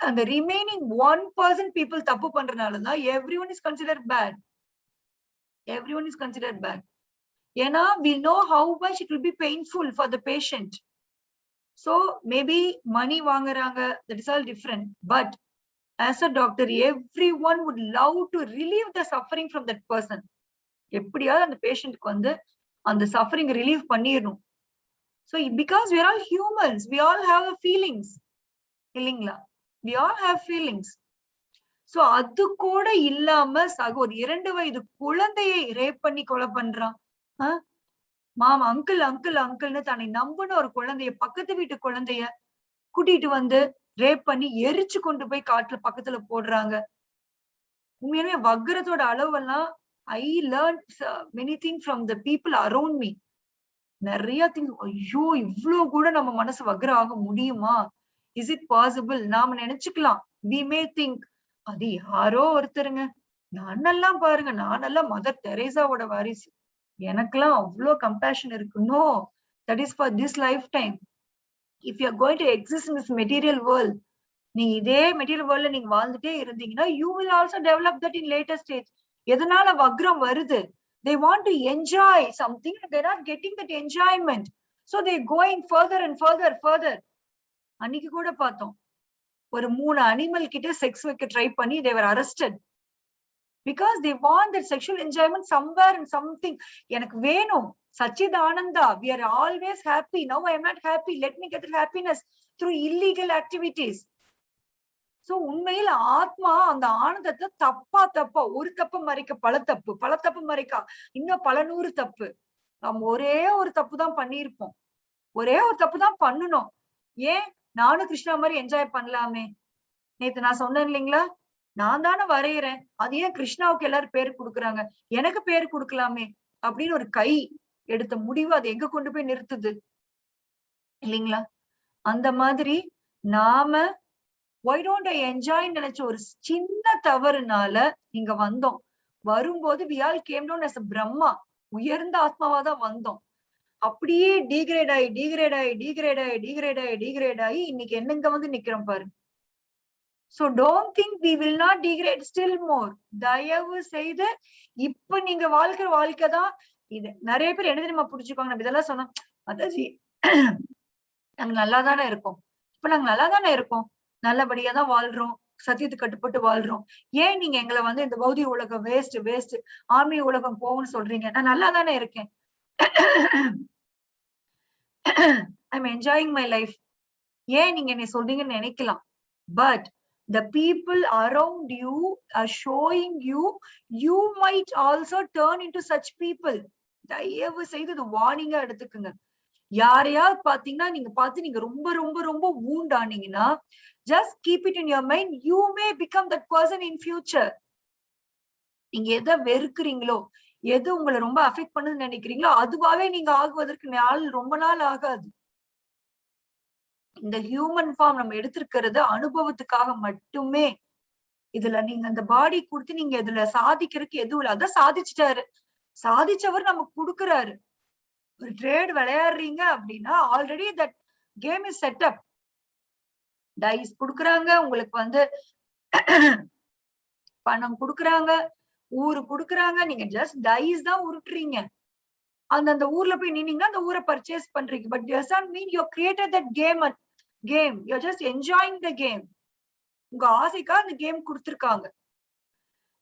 And the remaining 1% people தப்பு பண்றனாலதான் everyone is considered bad. Everyone is considered bad. ஏன்னா we know how much it will be painful for the patient. So maybe money வாங்குறாங்க, that is all different. But as a doctor, everyone would love to relieve the suffering from that person. எப்படியாவது அந்த பேஷண்ட்க்கு வந்து அந்த suffering relieve பண்ணிடணும். So because we are all humans, we all have feelings. இல்லைங்களா? We all have feelings. So அது கூட இல்லாம ஒரு 2 வயது குழந்தையை ரேப் பண்ணி கொலை பண்றான். மாமா அங்கிள்னு தன்னை நம்பின ஒரு குழந்தைய, பக்கத்து வீட்டு குழந்தைய கூட்டிட்டு வந்து ரேப் பண்ணி எரிச்சு கொண்டு போய் காட்டுல பக்கத்துல போடுறாங்க. உண்மையாலுமே வக்ரத்தோட அளவெல்லாம் I learned many things from the people around me. நிறைய things. ஐயோ இவ்ளோ கூட நம்ம மனசு வக்ர ஆக முடியுமா? Is it possible? நாம நினைச்சுக்கலாம். We may think அது யாரோ ஒருத்தருங்க, நானெல்லாம் பாருங்க, நானெல்லாம் மதர் தெரேசாவோட வாரிசு, எனக்கெல்லாம் அவ்வளோ கம்பேஷன் இருக்கு. No, that is for this lifetime. If you are going to exist in this material world, நீங்க இதே மெட்டீரியல் வேர்ல்ட்ல நீங்க வாழ்ந்துட்டே இருந்தீங்கன்னா you will also develop that in later stage. எதனால வக்ரம் வருது? They want to enjoy something and they're not getting that enjoyment. So they're going further and further. அன்னைக்கு கூட பார்த்தோம், ஒரு 3 அனிமல் கிட்ட செக்ஸ் வைக்க ட்ரை பண்ணி they were arrested. Because they want that sexual enjoyment somewhere and something. எனக்கு வேணும் Satchidananda, we are always happy. Now I am not happy. Let me get that happiness through illegal activities. So உண்மையில் ஆத்மா அந்த ஆனந்தத்தை தப்பா ஒரு தப்பு மறைக்க பல தப்பு மறைக்க இன்னும் பல 100 தப்பு. நம்ம ஒரே ஒரு தப்பு தான் பண்ணியிருப்போம், ஒரே ஒரு தப்பு தான் பண்ணணும். ஏன் நானும் கிருஷ்ணா மாதிரி என்ஜாய் பண்ணலாமே? நேத்து நான் சொன்னேன் இல்லைங்களா, நான் தானே வரையறேன், அது ஏன் கிருஷ்ணாவுக்கு எல்லாரும் பேரு கொடுக்குறாங்க, எனக்கு பேரு கொடுக்கலாமே அப்படின்னு ஒரு கை எடுத்த முடிவு அது எங்க கொண்டு போய் நிறுத்துது இல்லைங்களா? அந்த மாதிரி நாம why don't I enjoy நினைச்ச ஒரு சின்ன தவறுனால இங்க வந்தோம். வரும்போது we all came down as a Brahma, உயர்ந்த ஆத்மாவா தான் வந்தோம். அப்படியே டீக்ரேட் ஆகி இன்னைக்கு என்னங்க வந்து நிக்கிறோம் பாருங்க. So don't think we will not degrade still more. தயவு செய்து இப்ப நீங்க வாழ்க்கிற வாழ்க்கை தான் இது. நிறைய பேர் என்ன தெரியுமா புடிச்சுக்கோங்க, நம்ம இதெல்லாம் சொன்னோம், அதாச்சி நாங்க நல்லா தானே இருக்கோம், இப்ப நாங்க நல்லா தானே இருக்கோம், நல்லபடியா தான் வாழ்றோம், சத்தியத்துக்கு கட்டுப்பட்டு வாழ்றோம், ஏன் நீங்க எங்களை வந்து இந்த பௌதிக உலகம் வேஸ்ட் ஆன்மீக உலகம் போகும்னு சொல்றீங்க? நான் நல்லா தானே இருக்கேன், I'm enjoying my life. ஏன் நீங்க என்ன சொல்றீங்கன்னு நினைக்கலாம். But the people around you are showing you might also turn into such people. தயவு செய்து இது வார்னிங்கா எடுத்துக்குங்க. யாரையாவது பாத்தீங்கன்னா நீங்க ரொம்ப wound ஆனீங்கன்னா just keep it in your mind, you may become that person in future. நீங்க எதை வெறுக்கிறீங்களோ, எது உங்களை ரொம்ப அஃபெக்ட் பண்ணுதுன்னு நினைக்கிறீங்களோ அதுவாவே நீங்க ஆகுவதற்கு ரொம்ப நாள் ஆகாது. இந்த ஹியூமன் ஃபார்ம் நம்ம எடுத்திருக்கிறது அனுபவத்துக்காக மட்டுமே. இதுல நீங்க அந்த பாடி கொடுத்து நீங்க இதுல சாதிக்கிறதுக்கு எதுவும் இல்லை. அதான் சாதிச்சுட்டாரு, சாதிச்சவர் நமக்கு கொடுக்குறாரு. ஒரு ட்ரேட் விளையாடுறீங்க அப்படின்னா already that game is setup. Dice கொடுக்குறாங்க உங்களுக்கு வந்து பணம் கொடுக்குறாங்க, ஊரு கொடுக்குறாங்க, நீங்க ஜஸ்ட் டைஸ் தான் உருட்டுறீங்க. அந்த ஊர்ல போய் நின்னீங்கன்னா அந்த ஊரை பர்ச்சேஸ் பண்றீங்க. But does not mean you created that game. You're just enjoying the game. உங்க ஆசைக்கா அந்த கேம் கொடுத்திருக்காங்க.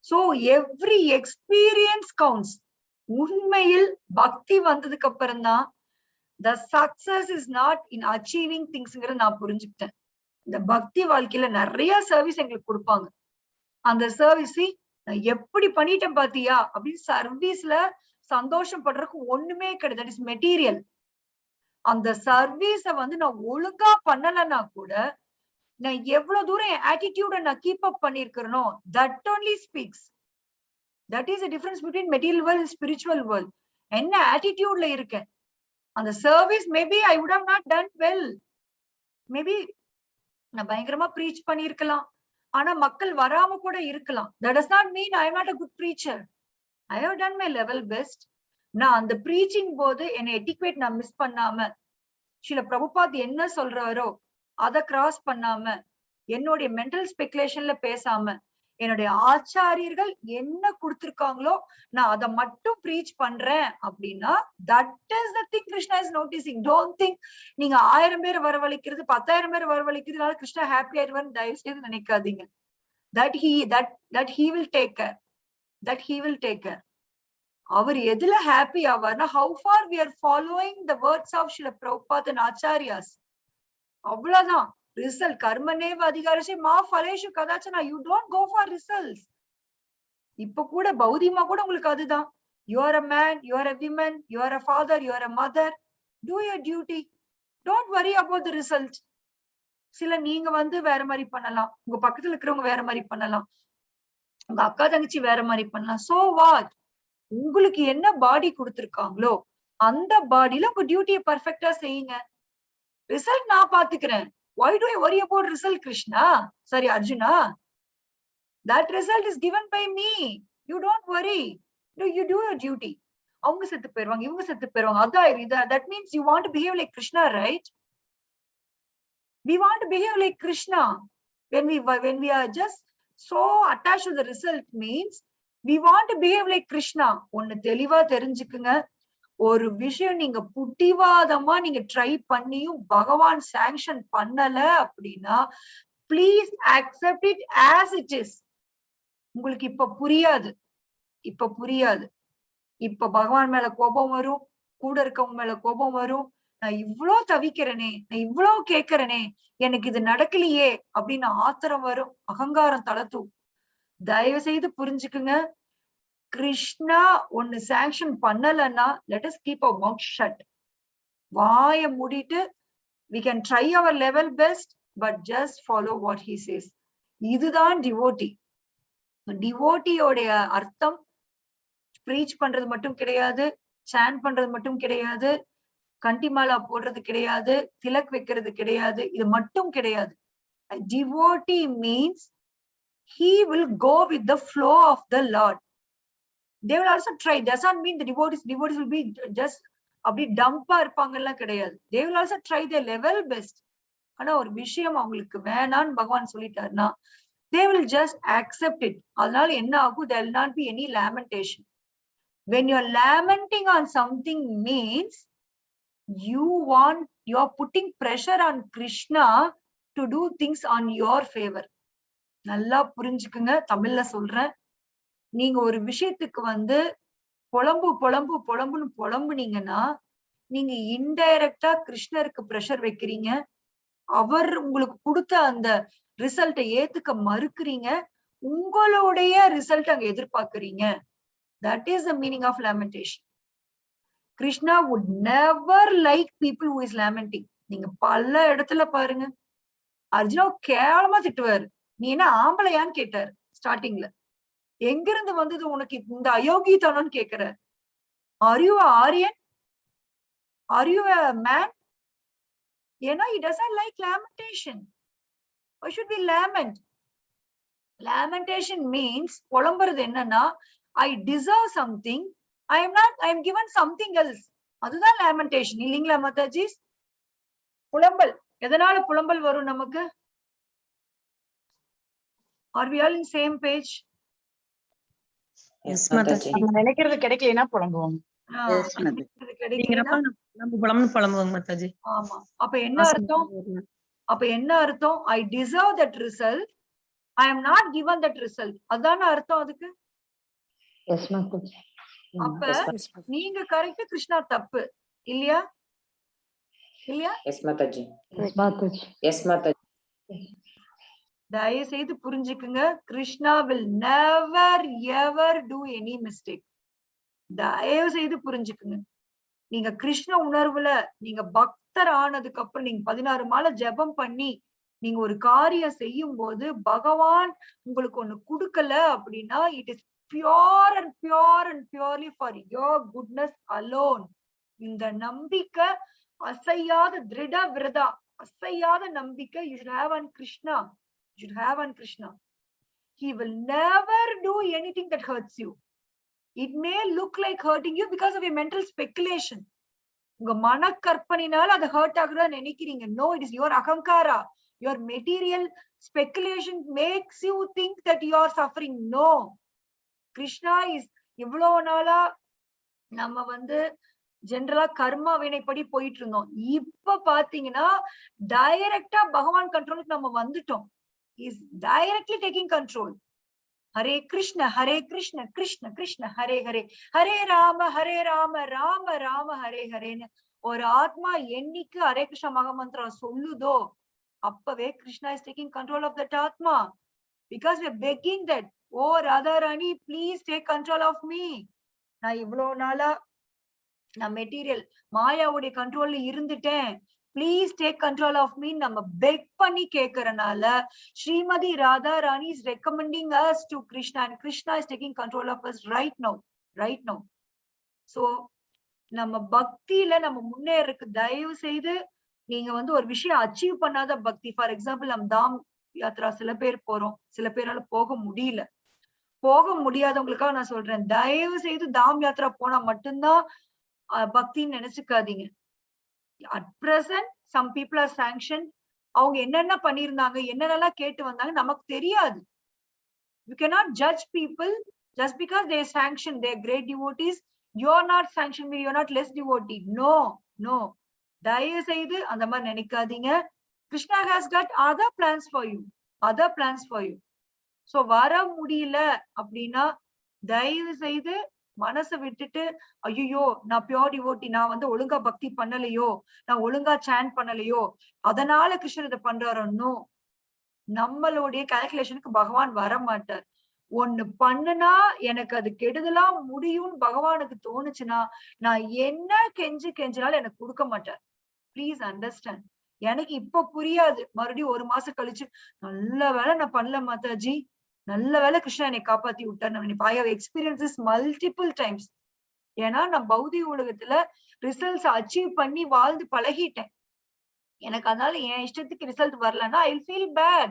So every experience counts. உண்மையில் பக்தி வந்ததுக்கு அப்புறம் தான் the success is not in achieving thingsங்கறத நான் புரிஞ்சுக்கிட்டேன். இந்த பக்தி வாழ்க்கையில நிறைய சர்வீஸ் எங்களுக்கு கொடுப்பாங்க. அந்த சர்வீஸ் நான் எப்படி பண்ணிட்டேன் பாத்தியா அப்படின்னு சர்வீஸ்ல சந்தோஷம் படுறதுக்கு ஒண்ணுமே கிடையாது. That is material. அந்த சர்வீஸ நான் ஒழுங்கா பண்ணலன்னா கூட நான் எவ்வளவு தூரம் என் ஆட்டிடியூட நான் கீப் அப் பண்ணிருக்கிறனோ that only speaks. That is the difference between material world and spiritual world. என்ன ஆட்டிடியூட்ல இருக்கேன். அந்த service maybe I would have not done well. Maybe நான் பயங்கரமா ப்ரீச் பண்ணிருக்கலாம், ஆனா மக்கள் வராம கூட இருக்கலாம். That does not mean I am not a good preacher. I have done my level best. நான் அந்த ப்ரீச்சிங் போது என்னை எட்டிக்வேட் நான் மிஸ் பண்ணாம, ஸ்ரீல பிரபுபாத் என்ன சொல்றாரோ அதை கிராஸ் பண்ணாம, என்னுடைய மென்டல் ஸ்பெகுலேஷன்ல பேசாம, என்னுடைய ஆச்சாரியர்கள் என்ன கொடுத்திருக்காங்களோ நான் அதை மட்டும் ப்ரீச் பண்றேன் அப்படின்னா that is the thing Krishna is noticing. Don't think நீங்க 1000 பேர் வரவழைக்கிறது 10,000 பேர் வரவழைக்கிறதுனால கிருஷ்ணா ஹாப்பி ஆயிடுவான்னு தயவு செய்து நினைக்காதீங்க. that he will take care. That he will take care. அவர் எதுல happy ஆவார்னா how far we are following the words of Srila Prabhupada and Acharyas. அவ்வளவுதான். Result கர்மனேவ அதிகாரசே மா ஃபலேஷு கதாச்சனா. You don't go for results. இப்ப கூட பௌதிகமா கூட உங்களுக்கு அதுதான். You are a man, you are a women, you are a father, you are a mother. Do your duty. Don't worry about the result. சில நீங்க வேற மாதிரி பண்ணலாம், உங்க பக்கத்துல இருக்கிறவங்க வேற மாதிரி பண்ணலாம், உங்க அக்கா தங்கச்சி வேற மாதிரி பண்ணலாம். So what? உங்களுக்கு என்ன பாடி கொடுத்திருக்காங்களோ அந்த பாடியில உங்க டியூட்டியை பர்ஃபெக்டா செய்யுங்க. ரிசல்ட் நான் பாத்துக்கிறேன். Why do I worry about result, Krishna? Sorry, Arjuna. That result is given by me. You don't worry. You do your duty. அவங்க செத்து போயிருவாங்க, இவங்க செத்து போயிருவாங்க. அதான் that means you want to behave like Krishna, right? We want to behave like Krishna. When we are just so attached to the result means we want to behave like Krishna. ஒன்னு தெளிவா தெரிஞ்சுக்குங்க. ஒரு விஷயம் நீங்க புட்டிவாதமா நீங்க try பண்ணியும் பகவான் sanction பண்ணல அப்படின்னா please accept it as it is. உங்களுக்கு இப்ப புரியாது. இப்ப பகவான் மேல கோபம் வரும், கூட இருக்கவங்க மேல கோபம் வரும். நான் இவ்ளோ தவிக்கிறேனே, நான் இவ்வளவு கேட்கிறேனே, எனக்கு இது நடக்கலையே அப்படின்னு ஆத்திரம் வரும், அகங்காரம் தளர்த்தும். தயவு செய்து புரிஞ்சுக்குங்க. கிருஷ்ணா ஒன்னு சாங்ஷன் பண்ணலன்னா let us keep our mouth shut. வாய மூடிட்டு we can try our level best but just follow what he says. இதுதான் டிவோட்டி. டிவோட்டியோடைய அர்த்தம் ப்ரீச் பண்றது மட்டும் கிடையாது, சாண்ட் பண்றது மட்டும் கிடையாது, கண்டிமாலா போடுறது கிடையாது, திலக் வைக்கிறது கிடையாது, இது மட்டும் கிடையாது. Devotee means he will go with the flow of the Lord. They will also try. Does not mean the devotees will be just அப்படி டம்பா இருப்பாங்கலாம் கிடையாது. They will also try their level best. ஆனா ஒரு விஷயம் அவங்களுக்கு வேணான்னு பகவான் சொல்லிட்டாருன்னா they will just accept it. அதனால என்ன ஆகும்? There will not be any lamentation. When you are lamenting on something means you are putting pressure on Krishna to do things on your favor. நல்லா புரிஞ்சுக்குங்க. தமிழ்ல சொல்றேன். நீங்க ஒரு விஷயத்துக்கு புலம்புன்னு புலம்புனீங்கன்னா நீங்க இன்டைரக்டா கிருஷ்ணருக்கு பிரஷர் வைக்கிறீங்க. அவர் உங்களுக்கு கொடுத்த அந்த ரிசல்ட்டை ஏத்துக்க மறுக்கிறீங்க. உங்களுடைய ரிசல்ட் அங்க எதிர்பார்க்கிறீங்க. That is the meaning of lamentation. Krishna would never like people who is lamenting. நீங்க பல இடத்துல பாருங்க, அர்ஜுனா கேவலமா திட்டுவாரு. நீ என்ன ஆம்பளையான்னு கேட்டாரு ஸ்டார்டிங்ல. எங்கிருந்து வந்தது உனக்கு இந்த அயோக்கியத்தனம்னு கேக்குற? Are you a Aryan? Are you a man? ஏன்னா he doesn't like lamentation. Why should we lament? Lamentation means புலம்புறது என்னன்னா I deserve something, I am given something else. அதுதான் lamentation இல்லீங்களா மாதாஜி? புலம்பல். எதனால புலம்பல் வரும் நமக்கு? Are we all in same page? Yes Mataji. நம்ம நினைக்கிறது கிடைக்கலைன்னா புலம்புவோம். Yes, Mataji. நினைக்கிறது கிடைக்கலைன்னா நம்ம புலம்புவாங்க மாதாஜி. ஆமா. அப்ப என்ன அர்த்தம்? I deserve that result. I am not given that result. அதான அர்த்தம் அதுக்கு. எஸ் மாதாஜி. அப்ப நீங்க கரெக்ட், கிருஷ்ணா தப்பு இல்லையா? Yes Mataji. Yes Mataji. Yes Mataji. தயவு செய்து புரிஞ்சுக்குங்க, Krishna will never ever do any mistake. தயவு செய்து புரிஞ்சுக்குங்க. நீங்க கிருஷ்ண உணர்வுல நீங்க பக்தர் ஆனதுக்கு அப்புறம் நீங்க 16 மாலை ஜெபம் பண்ணி நீங்க ஒரு காரியம் செய்யும் போது பகவான் உங்களுக்கு ஒண்ணு கொடுக்கல அப்படின்னா it is pure and purely for your goodness alone. இந்த நம்பிக்கை அசையாத திருட விரதா அசையாத நம்பிக்கை you should have on Krishna. You should have on Krishna. He will never do anything that hurts you. It may look like hurting you because of your mental speculation. உங்க மன கற்பனையினால அது hurt ஆகுதா நினைக்கிறீங்க. No, it is your ahankara. Your material speculation makes you think that you are suffering. No. Krishna is இவ்வளவு நாளா நம்ம ஜெனரலா கர்மா வினைப்படி போயிட்டு இருந்தோம். இப்ப பாத்தீங்கன்னா டைரக்டா பகவான் கண்ட்ரோலுக்கு நம்ம வந்துட்டோம். Is directly taking control. Hare Krishna, Krishna Krishna, Hare Hare, Hare Rama, Rama Rama, Hare Hare. ஒரு ஆத்மா என்னைக்கு ஹரே கிருஷ்ண மகாமந்திரம் சொல்லுதோ அப்பவே Krishna is taking control of that atma. Because we are begging that, oh Radharani, please take control of me. நான் இவ்வளவு நாளா நான் material மாயாவுடைய கண்ட்ரோல்ல இருந்துட்டேன், please take control of me. நம்ம பெக் பண்ணி கேக்குறனால ஸ்ரீமதி ராதா ராணி is recommending us to Krishna and Krishna is taking control of us right now. So நம்ம பக்தியில நம்ம முன்னேறக்கு தயவு செய்து நீங்க ஒரு விஷயம் அச்சீவ் பண்ணாத பக்தி, ஃபார் எக்ஸாம்பிள் நம்ம தாம் யாத்ரா சில பேர் போறோம், சில பேரால போக முடியாதவங்களுக்காக நான் சொல்றேன், தயவு செய்து தாம் யாத்ரா போனா மட்டும்தான் பக்தின்னு நினைச்சுக்காதீங்க. At present some people are sanctioned. அவங்க என்னென்ன பண்ணிருந்தாங்க, என்னென்னலாம் கேட்டு வந்தாங்க நமக்கு தெரியாது. You cannot judge people just because they are sanctioned, they are great devotees. You are not sanctioned, you are not less devotee. No. தயவு செய்து அந்த மாதிரி நினைக்காதீங்க. Krishna has got other plans for you. So வர முடியல அப்படின்னா தயவு செய்து மனசை விட்டுட்டு ஐயோ நான் பியோர் டிவோட்டி, நான் ஒழுங்கா பக்தி பண்ணலையோ, நான் ஒழுங்கா சாண்ட் பண்ணலையோ அதனால கிருஷ்ணர் இதை பண்றாரோ. நம்மளுடைய கால்குலேஷனுக்கு பகவான் வர மாட்டார். ஒண்ணு பண்ணுனா எனக்கு அது கெடுதலா முடியும்னு பகவானுக்கு தோணுச்சுன்னா நான் என்ன கெஞ்சினாலும் எனக்கு கொடுக்க மாட்டார். Please understand. எனக்கு இப்ப புரியாது, மறுபடியும் 1 மாசம் கழிச்சு நல்ல வேலை நான் பண்ணல மாதாஜி, நல்ல வேலை கிருஷ்ணா என்னை காப்பாத்தி விட்டார். I have experienced multiple times. ஏன்னா நான் பௌதிக உலகத்துல ரிசல்ட்ஸ் அச்சீவ் பண்ணி வாழ்ந்து பழகிட்டேன். எனக்கு அதனால என் இஷ்டத்துக்கு ரிசல்ட் வரலன்னா I feel bad.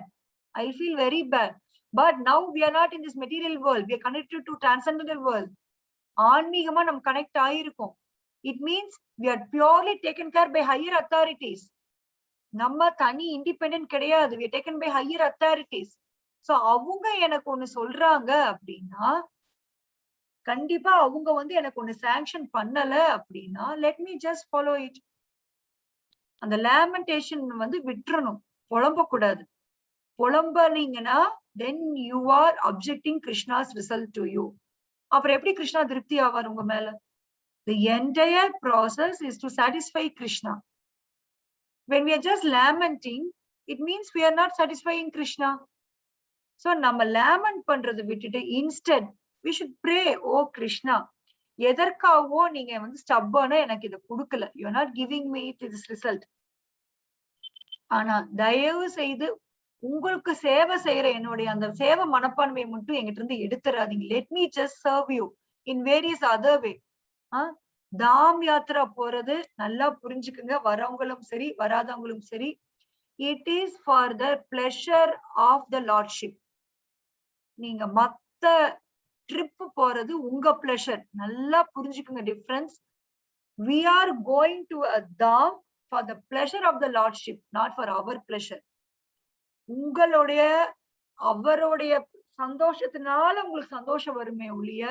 I feel very bad. But now we are not in this material world. We are connected to transcendental world. ஆன்மீகமா நம்ம connect ஆயிருக்கோம். It means we are purely taken care by higher authorities. நம்ம தனி independent கிடையாது. We are taken by higher authorities. So அவங்க எனக்கு ஒண்ணு சொல்றாங்க அப்படின்னா கண்டிப்பா அவங்க எனக்கு ஒண்ணு சாங்ஷன் பண்ணல அப்படின்னா let me just follow it. அந்த லேமெண்டேஷன் விட்டுறணும், புலம்பக்கூடாது. புலம்பனீங்கன்னா then you are objecting Krishna's result to you. அப்புறம் எப்படி கிருஷ்ணா திருப்தி ஆவார் உங்க மேல? The entire process is to satisfy Krishna. When we are just lamenting, it means we are not satisfying Krishna. So நம்ம lament பண்றதை விட்டுட்டு instead we should pray, oh Krishna, எதற்காகவோ நீங்க stubborn எனக்கு இதை கொடுக்கல, you are not giving me this result. ஆனா தயவு செய்து உங்களுக்கு சேவை செய்யற என்னுடைய அந்த சேவை மனப்பான்மையை மட்டும் எங்கிட்ட இருந்து எடுத்துறாதீங்க. Let me just serve you in various other way. தாம் யாத்ரா போறது நல்லா புரிஞ்சுக்குங்க, வரவங்களும் சரி வராதவங்களும் சரி. It is for the pleasure of the lordship. நீங்க மத்த ட்ரிப் போறது உங்க பிளஷர், நல்லா புரிஞ்சுக்குங்க difference. We are going to a dham for the pleasure of the lordship, not for our pleasure. உங்களுடைய அவருடைய சந்தோஷத்தினால உங்களுக்கு சந்தோஷம் வருமே ஒழிய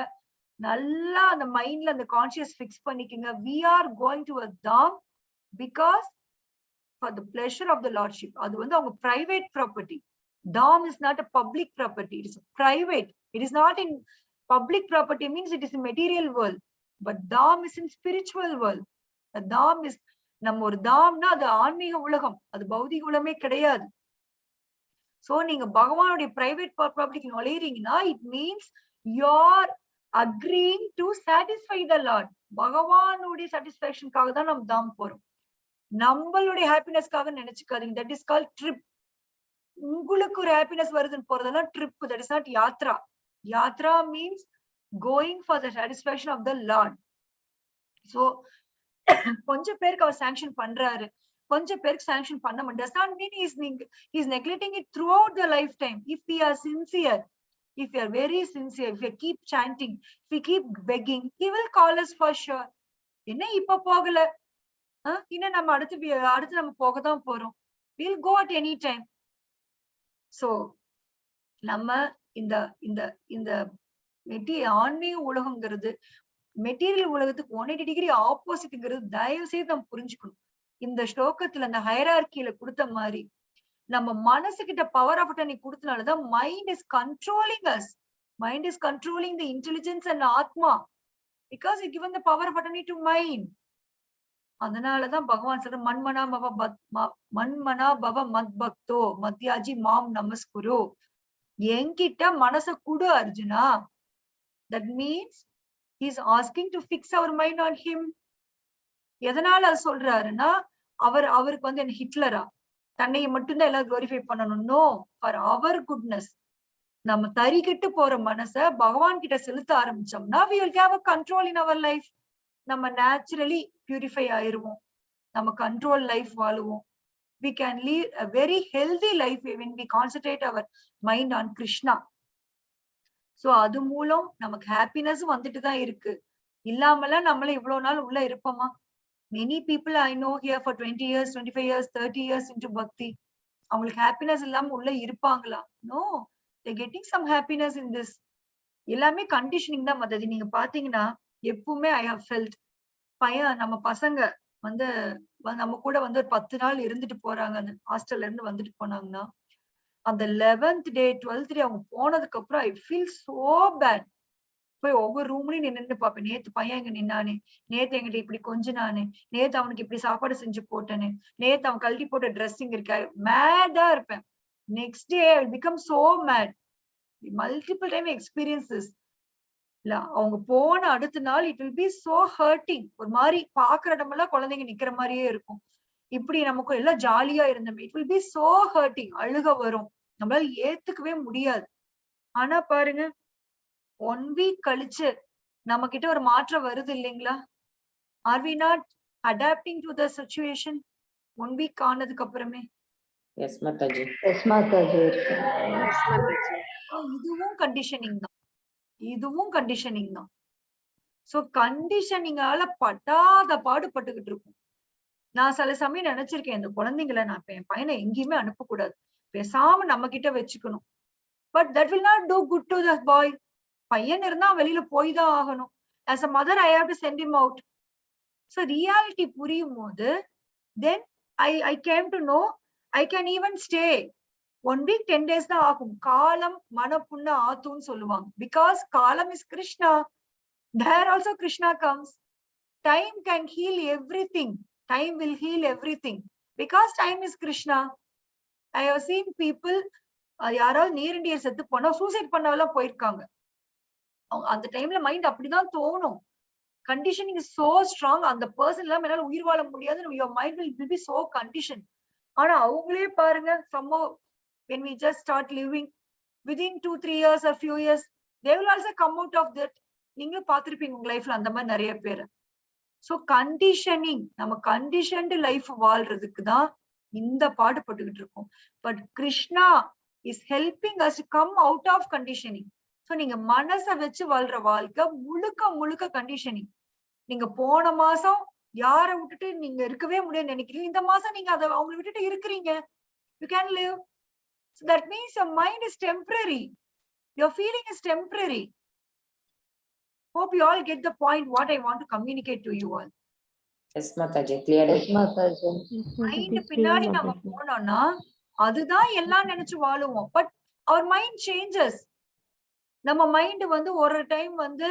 நல்லா அந்த மைண்ட்ல அந்த கான்சியஸ் பிக்ஸ் பண்ணிக்கங்க. we are going to a dham because for the pleasure of the lordship. அது வந்து அவங்க private property. Dham is not a public property, it is private. It is not in public property means it is in material world, but dham is in spiritual world. The dham is நம்ம ஒரு தாம்னா அது ஆன்மீக உலகம், அது பௌதிக உலகமே கிடையாது. So நீங்க பகவானுடைய பிரைவேட் ப்ராப்பர்ட்டிக்கு நுழையிறீங்கன்னா it means you're agreeing to satisfy the Lord. பகவானுடைய சாட்டிஸ்பாக்சனுக்காக தான் நம்ம தாம் போறோம், நம்மளுடைய ஹாப்பினஸ்க்காக நினைச்சுக்காதீங்க. That is called trip. உங்களுக்கு ஒரு ஹாப்பினஸ் வருதுன்னு போறதெல்லாம் trip. That is not yatra. Yatra means going for the satisfaction of the lord. So கொஞ்சம் பேருக்கு அவர் சாங்ஷன் பண்றாரு, கொஞ்சம் பேருக்கு சாங்ஷன் பண்ண மாட்டார். does not mean he is neglecting it throughout the lifetime. If we are sincere, if we are very sincere, if we keep chanting, if we keep begging, he will call us for sure. என்ன இப்ப போகல, இன்னும் நம்ம அடுத்து நம்ம போகதான் போறோம். we'll go at any time. So நம்ம இந்த இந்த இந்த ஆன்மீக உலகங்கிறது மெட்டீரியல் உலகத்துக்கு 180 டிகிரி ஆப்போசிட்ங்கிறது தயவு செய்து நம்ம புரிஞ்சுக்கணும். இந்த ஸ்லோகத்துல அந்த ஹைரார்கியில கொடுத்த மாதிரி நம்ம மனசுகிட்ட பவர் ஆஃப் அட்டர்னி கொடுத்தனாலதான் mind is controlling us. Mind is controlling the intelligence and atma because it given the power of attorney to mind. அதனாலதான் பகவான் சொல்ற மன்மனா பவ மத் பக்தோ மத்யாஜி மாம் நமஸ்குரு. என்கிட்ட மனச குடு Arjuna. that means he is asking to fix our mind on him. எதனால அது சொல்றாருன்னா அவருக்கு வந்து என்ன ஹிட்லரா, தன்னையை மட்டும்தான் எல்லாம் குளோரிஃபை பண்ணணும்? No, for our goodness. நம்ம தறிக்கிட்டு போற மனச பகவான் கிட்ட செலுத்த ஆரம்பிச்சோம்னா we will have a control in our life. நம்ம நேச்சுரலி பியூரிஃபை ஆயிருவோம், நம்ம கண்ட்ரோல் லைஃப் வாழுவோம். we can lead a very healthy life when we concentrate our mind on Krishna. So அது மூலம் நமக்கு ஹாப்பினஸ் வந்துட்டு தான் இருக்கு. இல்லாமலாம் நம்மள இவ்வளவு நாள் உள்ள இருப்போமா? many people I know here for 20 years, 25 years, 30 years into bhakti, அவங்களுக்கு ஹாப்பினஸ் இல்லாம உள்ள இருப்பாங்களா? No, they getting some happiness in this. எல்லாமே கண்டிஷனிங் தான் மத்தது. நீங்க பாத்தீங்கன்னா எப்பவுமே I have felt நம்ம பசங்க வந்து நம்ம கூட வந்து ஒரு 10 நாள் இருந்துட்டு போறாங்க, அந்த ஹாஸ்டல்ல இருந்து வந்துட்டு போனாங்கன்னா அந்த 11th day 12th day அவங்க போனதுக்கு அப்புறம் I feel so bad. போய் ஒவ்வொரு ரூம்லயும் நின்று பாப்பேன். நேத்து பையன் இங்க நின்னானே, நேத்து எங்கிட்ட இப்படி கொஞ்சினானே, நேத்து அவனுக்கு இப்படி சாப்பாடு செஞ்சு போட்டேனே, நேத்து அவன் கழட்டி போட்ட ட்ரெஸ்ஸிங் இருக்கா, மேடா இருப்பேன். Next day I will become so mad. Multiple time experiences. இல்ல அவங்க போன அடுத்த நாள் it will be so hurting. ஒரு மாதிரி பாக்குற இடமெல்லாம் குழந்தைங்க நிக்கிற மாதிரியே இருக்கும். இப்படி நமக்கு எல்லாம் ஜாலியா இருந்தோம், it will be so hurting. அழுக வரும், நம்மளால ஏத்துக்கவே முடியாது. ஆனா பாருங்க 1 week கழிச்சு நம்ம கிட்ட ஒரு மாற்றம் வருது இல்லைங்களா? Are we not adapting to the situation 1 week ஆனதுக்கு அப்புறமே? Yes Mataji. Yes Mataji. இதுவும் கண்டிஷனிங் தான், இதுவும் கண்டிஷனிங் தான். சோ கண்டிஷனிங்கால பட்டாத பாடுபட்டுக்கிட்டு இருக்கும். நான் சில சமயம் நினைச்சிருக்கேன், இந்த குழந்தைங்களை நான் என் பையனை எங்கேயுமே அனுப்பக்கூடாது, பேசாம நம்ம கிட்ட வச்சுக்கணும். But that will not do good to the boy. பையன் இருந்தா வெளியில போய் தான் ஆகணும். as a mother I have to send him out. so reality புரியும் போது then I came to know I can even stay 1 week 10 days தான் ஆகும். காலம் மனப்புண்ண ஆத்துன்னு சொல்லுவாங்க. because காலம் is Krishna. there also Krishna comes. time can heal everything. time will heal everything because time is Krishna. I have seen people யாராவது நீரண்டியர் செத்து போனா suicide பண்ணவெல்லாம் போயிருக்காங்க. அந்த டைம்ல மைண்ட் அப்படிதான் தோணும். Conditioning is so strong. அந்த பர்சன் எல்லாம் என்னால உயிர் வாழ முடியாது, your mind will be so conditioned. ஆனா அவங்களே பாருங்க, somehow when we just start living within 2-3 years or few years they will also come out of that. நீங்க பாத்திருப்பீங்க உங்க லைஃப்ல அந்த மாதிரி நிறைய பேர். சோ கண்டிஷனிங், நம்ம கண்டிஷன்டு லைஃப் வாழ்றதுக்கு தான் இந்த பாடுபட்டுக்கிட்டு இருக்கோம். But Krishna is helping us to come out of conditioning. So நீங்க மனச வச்சு வாழ்ற வாழ்க்கை முழுக்க முழுக்க கண்டிஷனிங். நீங்க போன மாசம் யார விட்டுட்டு நீங்க இருக்கவே முடியாது நினைக்கிறீங்க, இந்த மாசம் நீங்க அதை அவங்களை விட்டுட்டு இருக்கிறீங்க. you can live. so that means your mind is temporary, your feeling is temporary. Hope you all get the point what I want to communicate to you all. Yes, Mataji. Clear. Yes, Mataji. Mind பின்னாடி நம்ம போனோம்னா அதுதான் எல்லாம் நினைச்சு வாழுவோம். But our mind changes. நம்ம mind வந்து ஒரு டைம் வந்து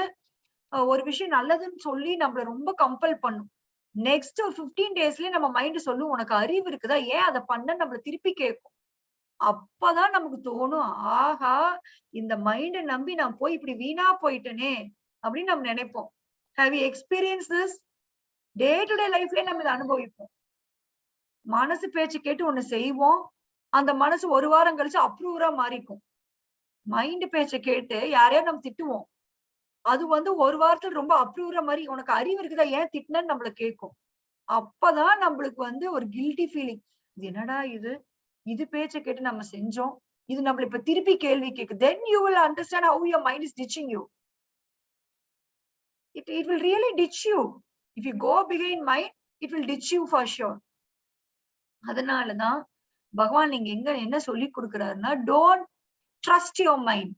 ஒரு விஷயம் நல்லதுன்னு சொல்லி நம்மள ரொம்ப கம்பல் பண்ணும். நெக்ஸ்ட் 15 டேஸ்லயே நம்ம மைண்ட் சொல்லும் உனக்கு அறிவு இருக்குதா, ஏன் அதை பண்ண நம்மள திருப்பி கேட்கும். அப்பதான் நமக்கு தோணும், ஆஹா இந்த மைண்ட நம்பி நான் போய் இப்படி வீணா போயிட்டேனே அப்படின்னு நம்ம நினைப்போம். Have you experience this? Day to day லைஃப்ல நம்ம இதை அனுபவிப்போம். மனசு பேச்சு கேட்டு ஒண்ணு செய்வோம், அந்த மனசு ஒரு வாரம் கழிச்சு அப்ரூவரா மாறிக்கும். மைண்ட் பேச்சை கேட்டு யாரையா நம்ம திட்டுவோம், அது வந்து ஒரு வாரத்துல ரொம்ப அப்ரூவரா மாதிரி உனக்கு அறிவு இருக்குதா, ஏன் திட்டினன்னு நம்மள கேட்கும். அப்பதான் நம்மளுக்கு வந்து ஒரு கில்ட்டி ஃபீலிங், இது என்னடா இது பேச்சை கேட்டு நம்ம செஞ்சோம், இது நம்மள இப்ப திருப்பி கேள்வி கேக்கு. Then you will understand how your mind is ditching you. It will really ditch you. If you go behind mind, it will ditch you for sure. அதனாலதான் பகவான் நீங்க என்ன சொல்லி கொடுக்கிறாருன்னா, don't trust your mind.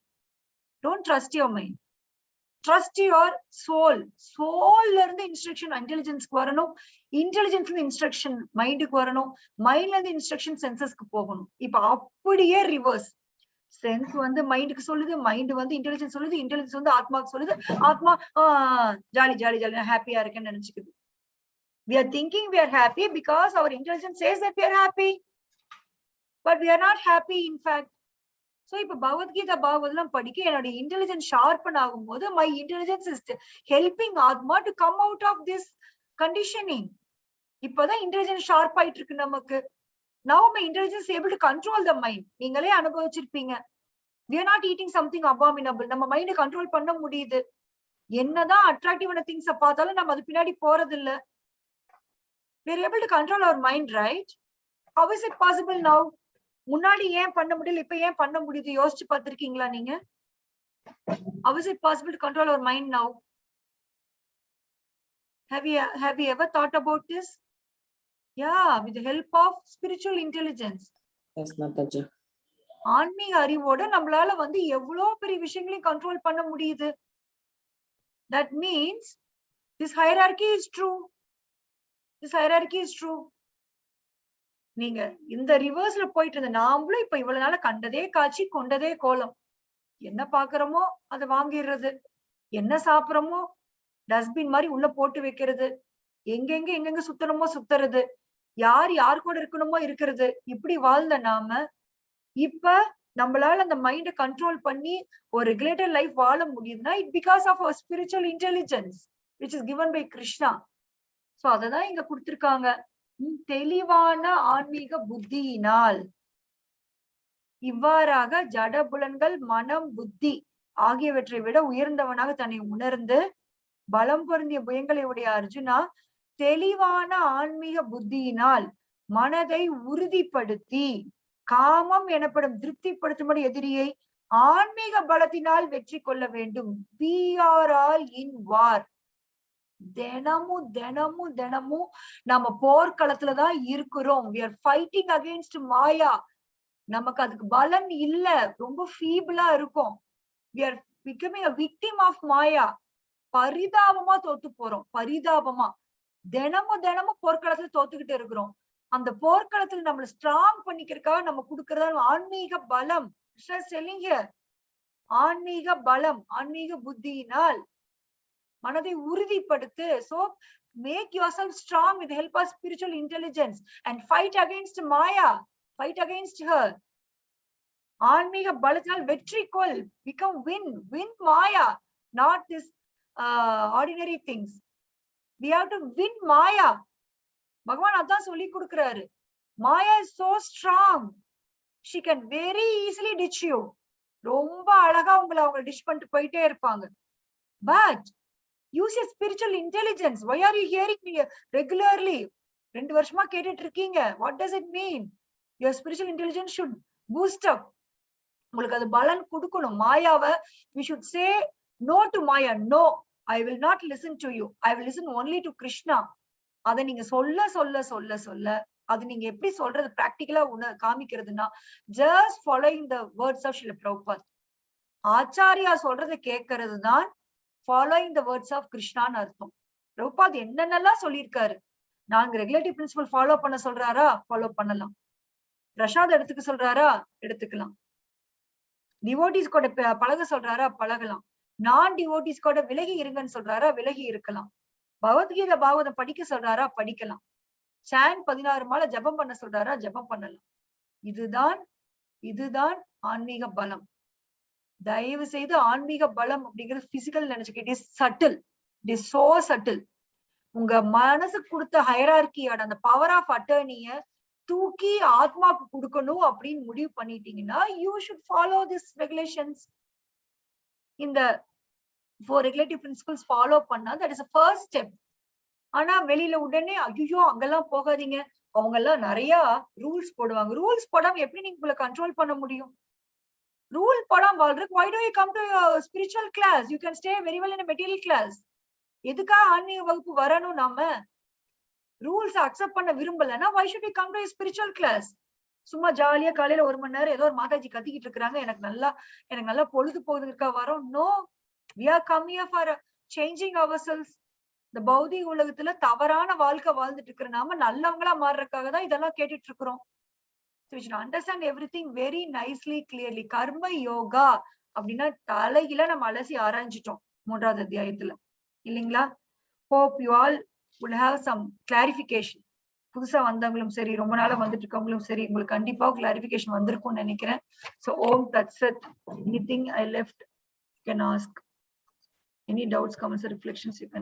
Don't trust your mind. Trust your soul. Soulல இருந்து instruction இன்டெலிஜென்ஸ்க்கு வரணும், இன்டெலிஜென்ஸ்ல இருந்து instruction மைண்டுக்கு வரணும், மைண்ட்ல இருந்து இன்ஸ்ட்ரக்ஷன் சென்சஸ்க்கு போகணும். இப்ப அப்படியே ரிவர்ஸ். சென்ஸ் வந்து மைண்டுக்கு சொல்லுது, மைண்ட் வந்து இன்டெலிஜென்ஸ் சொல்லுது, இன்டெலிஜென்ஸ் வந்து ஆத்மாக்கு சொல்லுது, ஆத்மா ஜாலி ஜாலி ஜாலி ஹாப்பியா இருக்கேன்னு நினைச்சுக்குது. We are thinking we are happy because our intelligence says that we are happy, but we are not happy in fact. So இப்ப பகவத்கீதா பாகவதெல்லாம் படிக்க என்னோட இன்டெலிஜென்ஸ் ஷார்பன் ஆகும்போது my intelligence is helping ஆத்மா to come out of this conditioning. இப்பதான் intelligence sharp ஆயிட்டு இருக்கு நமக்கு. Now my intelligence is able to control the mind. நீங்களே அனுபவிச்சிருப்பீங்க. We are not eating something abominable. நம்ம மைண்ட் கண்ட்ரோல் பண்ண முடியுது. என்னதான் அட்ராக்டிவான திங்ஸ் பார்த்தாலும் நம்ம அது பின்னாடி போறது இல்ல. We are able to control our mind, right? How is it possible now? முன்னாடி ஏன் பண்ண முடியல, இப்ப ஏன் பண்ண முடியுது, யோசிச்சு பார்த்திருக்கீங்களா நீங்க? How is it possible to control our mind now? Have you ever thought about this? Yeah, with the help of spiritual intelligence. Yes, Mataji. ஆன்மீக அறிவோட நம்மளால வந்து எவ்வளவு பெரிய விஷயங்களையும் கண்ட்ரோல் பண்ண முடியுது. That means this hierarchy is true. This hierarchy is true. நீங்க இந்த ரிவர்ஸ்ல போயிட்டு இருந்த நாமளும் இப்ப இவ்வளவு நாள கண்டதே காட்சி கொண்டதே கோலம். என்ன பாக்குறோமோ அதை வாங்கிடுறது, என்ன சாப்பிடுறோமோ டஸ்ட்பின் மாதிரி உள்ள போட்டு வைக்கிறது, எங்கெங்க சுத்தணுமோ சுத்துறது, யார் கூட இருக்கணுமோ இருக்கிறது. இப்படி வாழ்ந்த நாம இப்ப நம்மளால அந்த மைண்ட கண்ட்ரோல் பண்ணி ஒரு ரெகுலேட்டர் லைஃப் வாழ முடியுதுன்னா it because of our spiritual intelligence which is given by Krishna. So அததான் இங்க கொடுத்திருக்காங்க. தெளிவான ஆன்மீக புத்தியினால் இவ்வாறாக ஜட புலன்கள் மனம் புத்தி ஆகியவற்றை விட உயர்ந்தவனாக தன்னை உணர்ந்து பலம் பொருந்திய புயங்களை உடைய அர்ஜுனா தெளிவான ஆன்மீக புத்தியினால் மனதை உறுதிப்படுத்தி காமம் எனப்படும் திருப்திப்படுத்தும்படி எதிரியை ஆன்மீக பலத்தினால் வெற்றி கொள்ள வேண்டும். We are all in war. தினமும் நம்ம போர்க்களத்துலதான் இருக்கிறோம். We are fighting against மாயா. நமக்கு அதுக்கு பலன் இல்ல, ரொம்ப ஃபீபிளா இருக்கும். We are becoming a victim of மாயா. பரிதாபமா தோத்து போறோம், பரிதாபமா. தினமும் போர்க்களத்துல தோத்துக்கிட்டு இருக்கிறோம். அந்த போர்க்களத்துல நம்மள ஸ்ட்ராங் பண்ணிக்கிறதுக்காக நம்ம கொடுக்கறதா ஆன்மீக பலம். ஆன்மீக பலம், ஆன்மீக புத்தியினால் மனதை உறுதிப்படுத்து. So make yourself strong with the help of spiritual intelligence and fight against Maya, fight against her. ஆன்மீக பலத்தினால் வெற்றி கொள். Become win Maya, not this ordinary things. We have to win Maya. பகவான் அதான் சொல்லி கொடுக்கிறாரு. Maya is so strong, she can very easily ditch you. ரொம்ப அழகா அவங்க டிஷ் பண்ணிட்டு போயிட்டே இருப்பாங்க. But use your spiritual intelligence. Why are you hearing me regularly? 2 வருஷமா கேட்டுட்டு இருக்கீங்க. What does it mean? Your spiritual intelligence should boost up. உங்களுக்கு அது பலன் கொடுக்கணும். மாயாவை we should say no to Maya. No, I will not listen to you. I will listen only to Krishna. அதை நீங்க சொல்ல அது நீங்க எப்படி சொல்றது பிராக்டிகலா காமிக்கிறதுனா just following the words of Srila Prabhupada. Acharya சொல்றதை கேட்கறது தான் ஃபாலோயிங் த வேர்ட்ஸ் ஆஃப் கிருஷ்ணான்னு அர்த்தம். பிரபுபாத் என்னென்னலாம் சொல்லியிருக்காரு. நாங்க ரெகுலேட்டிவ் பிரின்சிபல் ஃபாலோ பண்ண சொல்றாரா, ஃபாலோ பண்ணலாம். பிரசாத் எடுத்துக்க சொல்றாரா, எடுத்துக்கலாம். டிவோட்டிஸ் கூட பழக சொல்றாரா, பழகலாம். நான் டிவோட்டிஸ் கூட விலகி இருங்கன்னு சொல்றாரா, விலகி இருக்கலாம். பகவத்கீதை பாகவதம் படிக்க சொல்றாரா, படிக்கலாம். சான் 16 மாலை ஜபம் பண்ண சொல்றாரா, ஜபம் பண்ணலாம். இதுதான் ஆன்மீக பலம். தயவு செய்து ஆன்மீக பலம் அப்படிங்கிறது பிசிக்கல் நினைச்சுக்க. It is subtle. It is so subtle. உங்க மனசுக்கு கொடுத்த ஹைரார்கியோட அந்த பவர் ஆஃப் அட்டர்னிய தூக்கி ஆத்மாக்கு கொடுக்கணும் அப்படின்னு முடிவு பண்ணிட்டீங்கன்னா, you should follow this regulations. இந்த 4 ரெகுலேட்டிவ் பிரின்சிபல்ஸ் ஃபாலோ பண்ணா தட் இஸ் ஃபர்ஸ்ட் ஸ்டெப். ஆனா வெளியில உடனே ஐயோ அங்கெல்லாம் போகாதீங்க, அவங்க எல்லாம் நிறைய ரூல்ஸ் போடுவாங்க. ரூல்ஸ் போடாம எப்படி நீங்க உங்களை கண்ட்ரோல் பண்ண முடியும்? ரூல் போடாம வாழ்றதுக்கு why do you come to a spiritual class? You can stay very well in a material class. எதுக்கா ஆன்மீக வகுப்பு வரணும்? நாம ரூல்ஸ் அக்செப்ட் பண்ண விரும்பலன்னா why should we come to a spiritual class? சும்மா ஜாலியா காலையில 1 மணி நேரம் ஏதோ ஒரு மாதாஜி கத்திக்கிட்டு இருக்காங்க, எனக்கு நல்லா பொழுது போகுதுக்கா வரோம். No, we are come here for changing ourselves. இந்த பௌதிக உலகத்துல தவறான வாழ்க்கை வாழ்ந்துட்டு இருக்கிற நாம நல்லவங்களா மாறுறதுக்காக தான் இதெல்லாம் கேட்டுட்டு இருக்கிறோம். So we should understand everything very nicely, clearly. கர்ம யோகா அப்படின்னா தலையில நம்ம அலசி ஆராய்ஞ்சிட்டோம் 3வது அத்தியாயத்துல, இல்லைங்களா? Hope you all will have some clarification. புதுசா வந்தவங்களும் சரி, ரொம்ப நாளா வந்துட்டு இருக்கவங்களும் சரி, உங்களுக்கு கண்டிப்பா கிளாரிபிகேஷன் வந்திருக்கும்னு நினைக்கிறேன். So Om Tat Sat. Anything I left, you can ask. Any doubts, comments or reflections you can